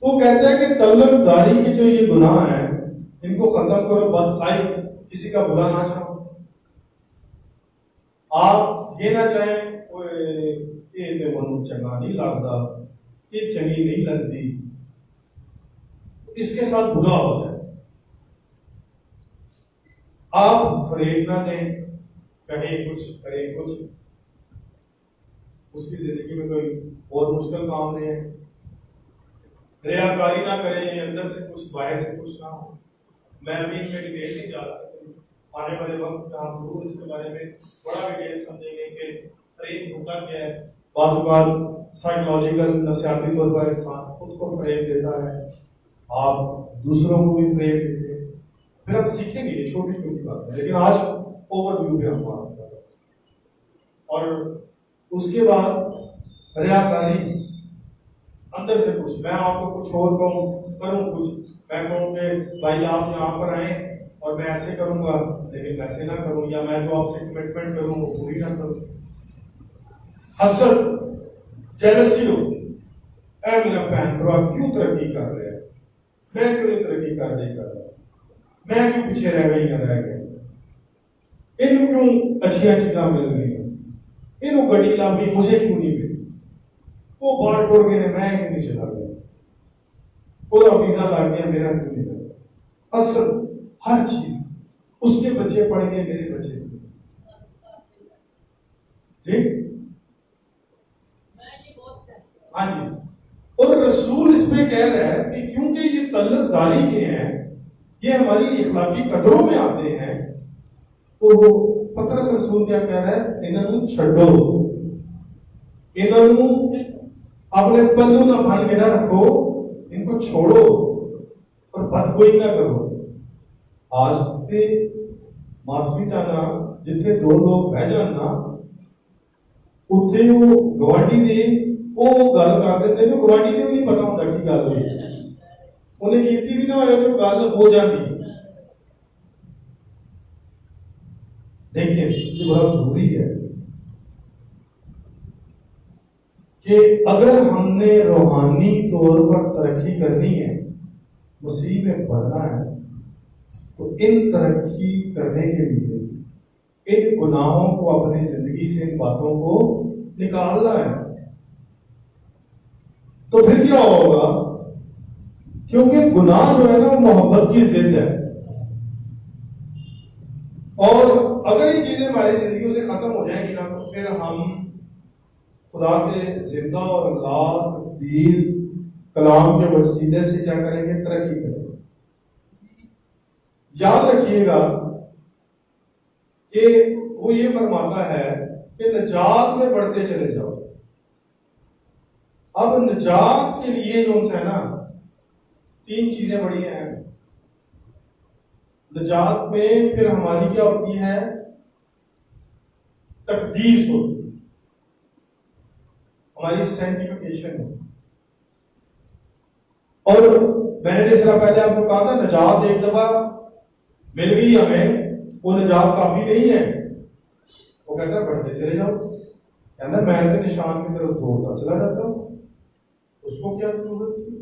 تو کہتا ہے کہ تعلق داری کے جو یہ گناہ ہیں ان کو ختم کرو. بدخوائی، کسی کا برا نہ چاہو. آپ یہ نہ چاہیں کہ وہ چنگا نہیں لگتا، یہ چنگی نہیں لگتی، اس کے ساتھ برا ہو جائے. آپ فریب نہ دیں، کہیں کچھ کریں کچھ، اس کی زندگی میں کوئی اور مشکل کام نہیں ہے. ریاکاری نہ کریں، اندر سے کچھ باہر سے کچھ نہ ہو. میں ابھی اس میں ڈیٹیل نہیں جا رہا، آنے والے وقت ہم ضرور اس کے بارے میں بڑا ڈیٹیل سمجھیں گے کہ فریب ہوتا کیا ہے. بعض اوقات سائیکولوجیکل نفسیاتی طور پر انسان خود کو فریب دیتا ہے، آپ دوسروں کو بھی فریب دیتے ہیں. پھر ہم سیکھیں گے یہ چھوٹی چھوٹی باتیں، لیکن آج اوور ویو پہ ہم بات کر رہے ہیں. اور اس کے بعد ریاکاری، اندر سے کچھ، میں آپ کو کچھ اور کروں کچھ، میں کہوں کہ بھائی آپ یہاں پر آئیں اور میں ایسے کروں گا لیکن ویسے نہ کروں، یا میں جو آپ سے کمٹمنٹ کروں وہ پوری نہ کروں. حسد، جیلسی ہو، اے میرا بہن برو آپ کیوں ترقی کر رہے ہیں، میں کیوں نہیں ترقی کر رہا، میں کیوں پیچھے رہ گئی یا رہ گئے، انہوں کیوں اچھیاں چیزاں مل گئی، انہوں گڈی لابی مجھے کیوں نہیں ملی، وہ بار ٹور گئے میں کیوں نہیں چلا گیا، وہ ویزا لا گیا میرا کیوں نہیں لگا. حسد ہر چیز. اس کے بچے پڑھیں گے میرے بچے جی ہاں جی. اور رسول اس پہ کہہ رہا ہے کہ کیونکہ یہ تعلق داری کے ہیں، یہ ہماری اخلاقی قدروں میں آتے ہیں، تو پترس رسول کیا کہہ رہا ہے؟ انہوں چھڈو، انہوں اپنے پلو نہ بن کے نہ رکھو، ان کو چھوڑو اور بدگوئی نہ کرو. آج تے ماسٹری جانا جتنے دو لوگ بہ جانا اتنے وہ گوانڈی دے وہ گل کر دیتے جو گوانڈی دے نہیں پتا ہوتا کی گل ہوئی، انہیں کیتی بھی نہ ہوئے تو گل ہو جاتی. دیکھیں یہ بڑا ضروری ہے کہ اگر ہم نے روحانی طور پر ترقی کرنی ہے، مسیح میں بڑھنا ہے، تو ان ترقی کرنے کے لیے ان گناہوں کو اپنی زندگی سے، ان باتوں کو نکالنا ہے. تو پھر کیا ہوگا؟ کیونکہ گناہ جو ہے نا وہ محبت کی ضد ہے، اور اگر یہ چیزیں ہماری زندگیوں سے ختم ہو جائیں گی نا تو پھر ہم خدا کے زندہ اور اللہ تقدیر کلام کے وسیلے سے کیا کریں گے؟ ترقی کریں گے. یاد رکھیے گا کہ وہ یہ فرماتا ہے کہ نجات میں بڑھتے چلے جاؤ. اب نجات کے لیے جو ہے نا تین چیزیں بڑی ہیں. نجات میں پھر ہماری کیا ہوتی ہے؟ تقدیس ہوتی ہے، ہماری سینٹیفیکیشن ہوتی ہے. اور میں نے جس طرح پہلے آپ کو کہا تھا نجات ایک دفعہ مل گئی ہمیں، وہ نجات کافی نہیں ہے. وہ کہتا ہے بڑھتے چلے جاؤ، کہتا ہے میں تو نشان کی طرف دوڑتا چلا جاتا ہوں. اس کو کیا ضرورت تھی؟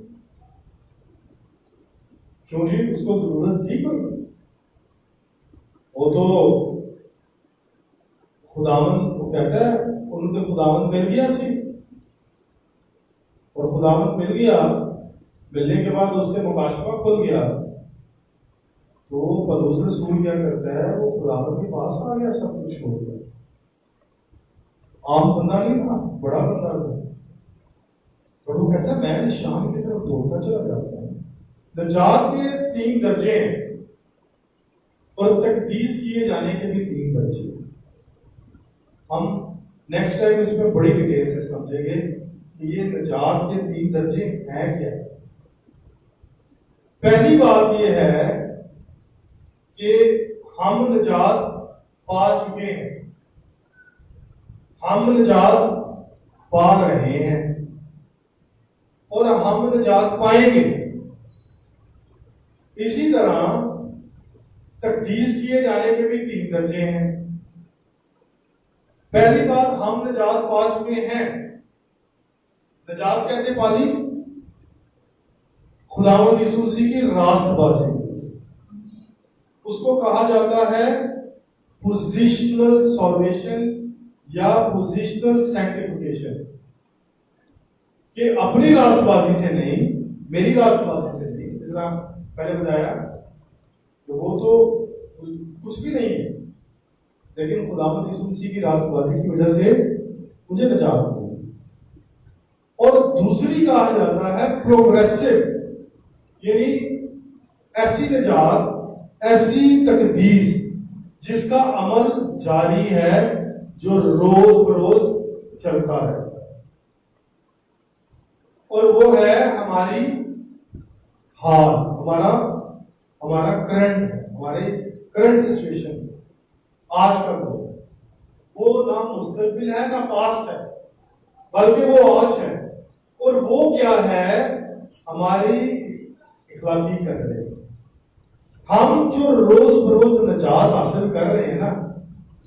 کیوں جی اس کو ضرورت تھی کوئی؟ وہ تو خداوند وہ کہتا ہے انہوں نے خداوند مل گیا سی، اور خداوند مل گیا، ملنے کے بعد اس سے مکاشفہ کھل گیا. تو پولس رسول کیا کرتا ہے؟ وہ خداوند کے پاس آ گیا سب کچھ چھوڑ گیا. عام بندہ نہیں تھا، بڑا بندہ تھا، اور وہ کہتا ہے میں نشان کی طرف دوڑتا چلا جاتا ہوں. نجات کے 3 درجے ہیں اور تقدیس کیے جانے کے بھی 3 درجے. ہم نیکسٹ ٹائم اس میں بڑی ڈیٹیل سے سمجھیں گے کہ یہ نجات کے 3 درجے ہیں کیا. پہلی بات یہ ہے کہ ہم نجات پا چکے ہیں، ہم نجات پا رہے ہیں، اور ہم نجات پائیں گے. اسی طرح تقدیس کیے جانے کے بھی 3 درجے ہیں. پہلی بات ہم نجات پا چکے ہیں. نجات کیسے پالی؟ خداوند یسوع مسیح کی راست بازی. اس کو کہا جاتا ہے پوزیشنل سالویشن یا پوزیشنل سینکٹیفیکیشن، کہ اپنی راست بازی سے نہیں، میری راست بازی سے نہیں. جس طرح پہلے بتایا کہ وہ تو کچھ بھی نہیں ہے، لیکن خداوند یسوع مسیح کی راست بازی کی وجہ سے مجھے نجات ملی. اور دوسری کہا جاتا ہے پروگریسو، یعنی ایسی نجات، ایسی تقدیس جس کا عمل جاری ہے، جو روز بروز چلتا ہے، اور وہ ہے ہماری حال، ہمارا کرنٹ، ہماری کرنٹ سچویشن، آج کا دور. وہ نہ مستقبل ہے نہ پاسٹ ہے، بلکہ وہ آج ہے. اور وہ کیا ہے؟ ہماری اخلاقی کر رہے ہیں. ہم جو روز بروز نجات حاصل کر رہے ہیں نا،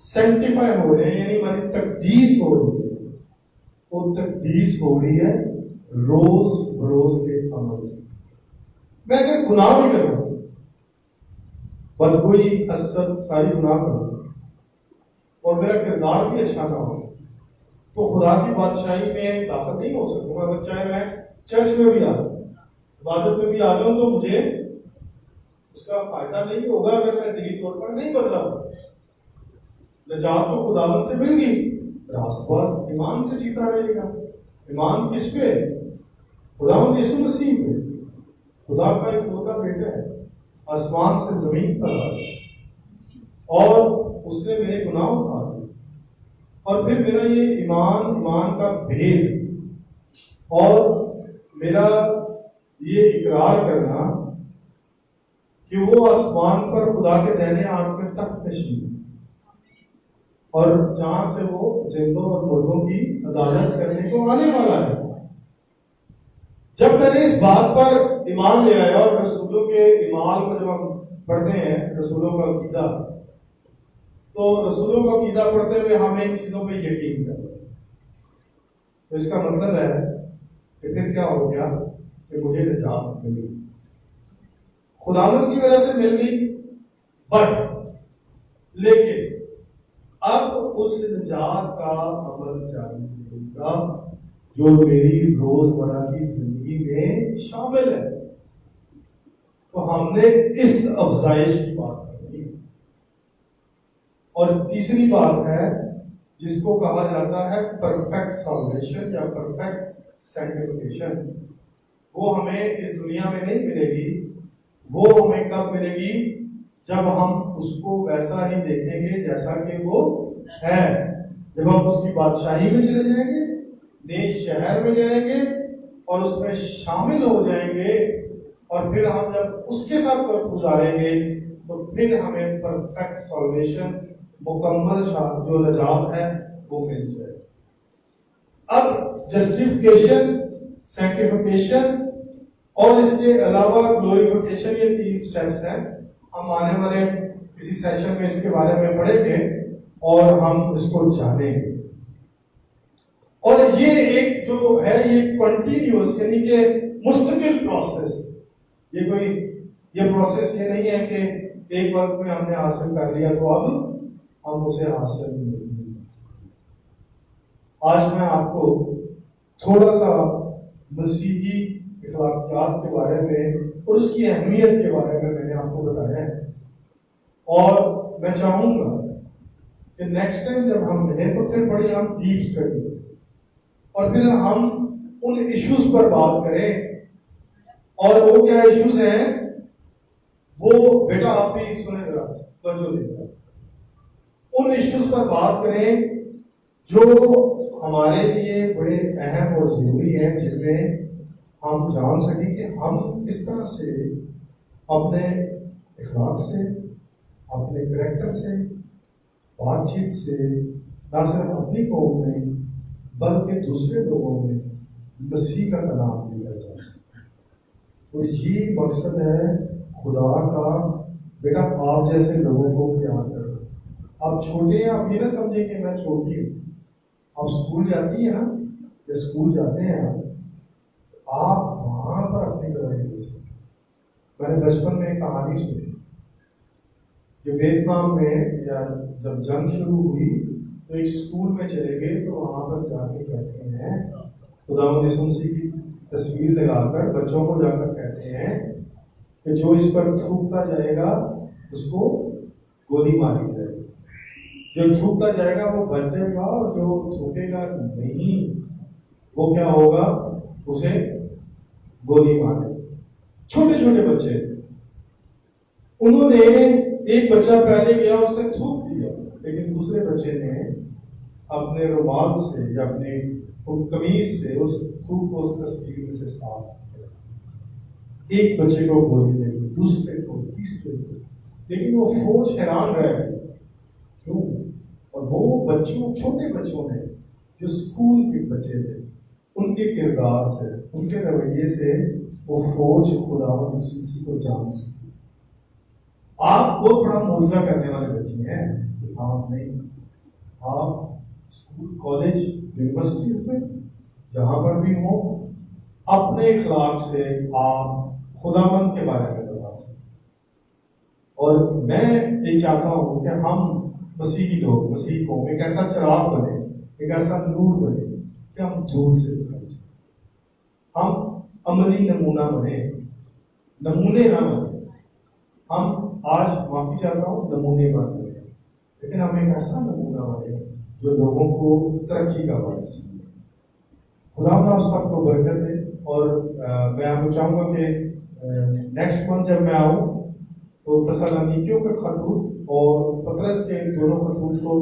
سینٹیفائی ہو رہے ہیں، یعنی ہماری تقدیس ہو رہی ہے. وہ تقدیس ہو رہی ہے روز بروز کے عمل سے. میں اگر گناہ بھی کروں، بدگوئی، حسد، ساری گناہ کروں، اور میرا کردار بھی اچھا نہ ہو، تو خدا کی بادشاہی میں داخل نہیں ہو سکوں گا. چاہے میں چرچ میں بھی آ جاؤں، عبادت میں بھی آ جاؤں، تو مجھے اس کا فائدہ نہیں ہوگا اگر میں دلی طور پر نہیں بدلا ہوں. نجات تو خداوند سے مل گئی، راست باز ایمان سے جیتا رہے گا. ایمان کس پہ؟ خداوند یسوع مسیح پہ. خدا کا ایک ہوتا بیٹا ہے، آسمان سے زمین پر آیا اور اس نے میرے گناہ اٹھا دیے. اور پھر میرا یہ ایمان کا بھید اور میرا یہ اقرار کرنا کہ وہ آسمان پر خدا کے دہنے ہاتھ میں تخت نشین اور جہاں سے وہ زندوں اور مردوں کی عدالت کرنے کو آنے والا ہے. جب میں نے اس بات پر ایمان لے آیا اور رسولوں کے ایمان کو جب ہم پڑھتے ہیں، رسولوں کا عقیدہ، تو رسولوں کا عقیدہ پڑھتے ہوئے ہم ان چیزوں پہ یقین کرتے ہیں. تو اس کا مطلب ہے کہ پھر کیا ہو گیا کہ مجھے نجات ملی، خداوند کی وجہ سے مل گئی. بٹ لیکن اب اس نجات کا عمل جاری رہے گا جو میری روزمرہ کی زندگی میں شامل ہے. تو ہم نے اس افزائش کی بات کرنی. اور تیسری بات ہے جس کو کہا جاتا ہے پرفیکٹ سالویشن یا پرفیکٹ سینٹیفیکیشن. وہ ہمیں اس دنیا میں نہیں ملے گی، وہ ہمیں کب ملے گی؟ جب ہم اس کو ویسا ہی دیکھیں گے جیسا کہ وہ ہے. جب ہم اس کی بادشاہی میں چلے جائیں گے، نئے شہر میں جائیں گے اور اس میں شامل ہو جائیں گے، اور پھر ہم جب اس کے ساتھ وقت گزاریں گے تو پھر ہمیں پرفیکٹ سالویشن، مکمل جو نجات ہے وہ مل جائے. اب جسٹیفیکیشن، سینکٹیفیکیشن اور اس کے علاوہ گلوریفیکیشن، یہ 3 سٹیپس ہیں. ہم آنے والے کسی سیشن میں اس کے بارے میں پڑھیں گے اور ہم اس کو جانیں گے. اور یہ ایک جو ہے یہ کنٹینیوس یعنی کہ مستقل پروسیس. یہ پروسیس یہ نہیں ہے کہ ایک وقت میں ہم نے حاصل کر لیا تو اب ہم اسے حاصل نہیں. آج میں آپ کو تھوڑا سا مسیحی اخلاقیات کے بارے میں اور اس کی اہمیت کے بارے میں نے آپ کو بتایا ہے. اور میں چاہوں گا کہ نیکسٹ ٹائم جب ہم ملیں تو پھر بڑی ہم ڈیپ اسٹڈی کریں اور پھر ہم ان ایشوز پر بات کریں. اور وہ کیا ایشوز ہیں وہ بیٹا آپ بھی سنیں ذرا توجہ دیں. ان ایشوز پر بات کریں جو ہمارے لیے بڑے اہم اور ضروری ہیں، جن میں ہم جان سکیں کہ ہم کس طرح سے اپنے اخلاق سے، اپنے کریکٹر سے، بات چیت سے نہ صرف اپنی قوم میں بلکہ دوسرے لوگوں میں مسیح کا کلام دیا جا سکے. اور یہ مقصد ہے خدا کا. بیٹا آپ جیسے لوگوں کو پیار کرو. آپ چھوٹے ہیں، آپ یہ نہ سمجھیں کہ میں چھوٹی ہوں. آپ اسکول جاتی ہیں نا، یا اسکول جاتے ہیں آپ وہاں پر اپنی کرائی سے. میں نے بچپن میں ایک کہانی سنی کہ ویتنام میں یا جب جنگ شروع ہوئی تو ایک اسکول میں چلے گئے تو وہاں پر جا کے کہتے ہیں، خداوند یسوع مسیح کی تصویر لگا کر بچوں کو جا کر کہتے ہیں کہ جو اس پر تھوکتا جائے گا اس کو گولی ماری جائے گی. جو تھوکتا جائے گا وہ بچ جائے گا اور جو تھوکے گا نہیں وہ کیا ہوگا، اسے گولی مارے. چھوٹے چھوٹے بچے. انہوں نے ایک بچہ پہلے گیا اس نے تھوک دیا، لیکن دوسرے بچے نے اپنے رومال سے یا اپنے قمیض سے اس تھوک کو اس تصویر میں سے صاف کیا. ایک بچے کو گولی لگی، دوسرے کو، تیسرے کو. لیکن وہ فوج حیران رہ گئی کیوں. اور وہ بچوں، چھوٹے بچوں نے جو اسکول کے بچے تھے، ان کے کردار سے، ان کے رویے سے وہ فوج خداوند یسوع مسیح کو جان سکتی. آپ بہت بڑا معجزہ کرنے والے بچے ہیں. آپ نہیں، آپ اسکول، کالج، یونیورسٹیز میں جہاں پر بھی ہوں اپنے اخلاق سے آپ خداوند کے بارے میں بتا سکتے. اور میں یہ چاہتا ہوں کہ ہم مسیحی لوگ، مسیح قوم ایک ایسا چراغ بنے، ایک ایسا نور بنے کہ ہم دور سے دکھائیں. ہم عملی نمونہ بنے، نمونے نہ بنے. ہم آج معافی چاہتا ہوں نمونے بن رہے ہیں، لیکن ہم ایک ایسا نمونہ بنے جو لوگوں کو ترقی کا باعث بنے۔ خدا آپ سب کو برکت دے، اور میں آپ کو چاہوں گا کہ نیکسٹ منتھ جب میں آؤں تو تسالونیکیوں کے خطوط اور پطرس کے دونوں خطوط کو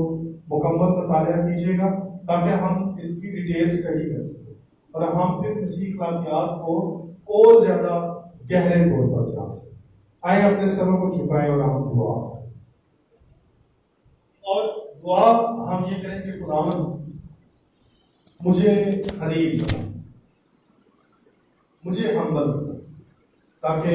مکمل مطالعہ کیجیے گا، تاکہ ہم اس کی ڈیٹیل اسٹڈی کر سکیں اور ہم پھر مسیحی اخلاقیات کو اور زیادہ گہرے طور پر جان سکیں۔ آئے اپنے سروں کو جھکائیں اور ہم دعا کریں، اور دعا ہم یہ کریں کہ خداوند مجھے خلیل بنا، مجھے ہمبل بنا، تاکہ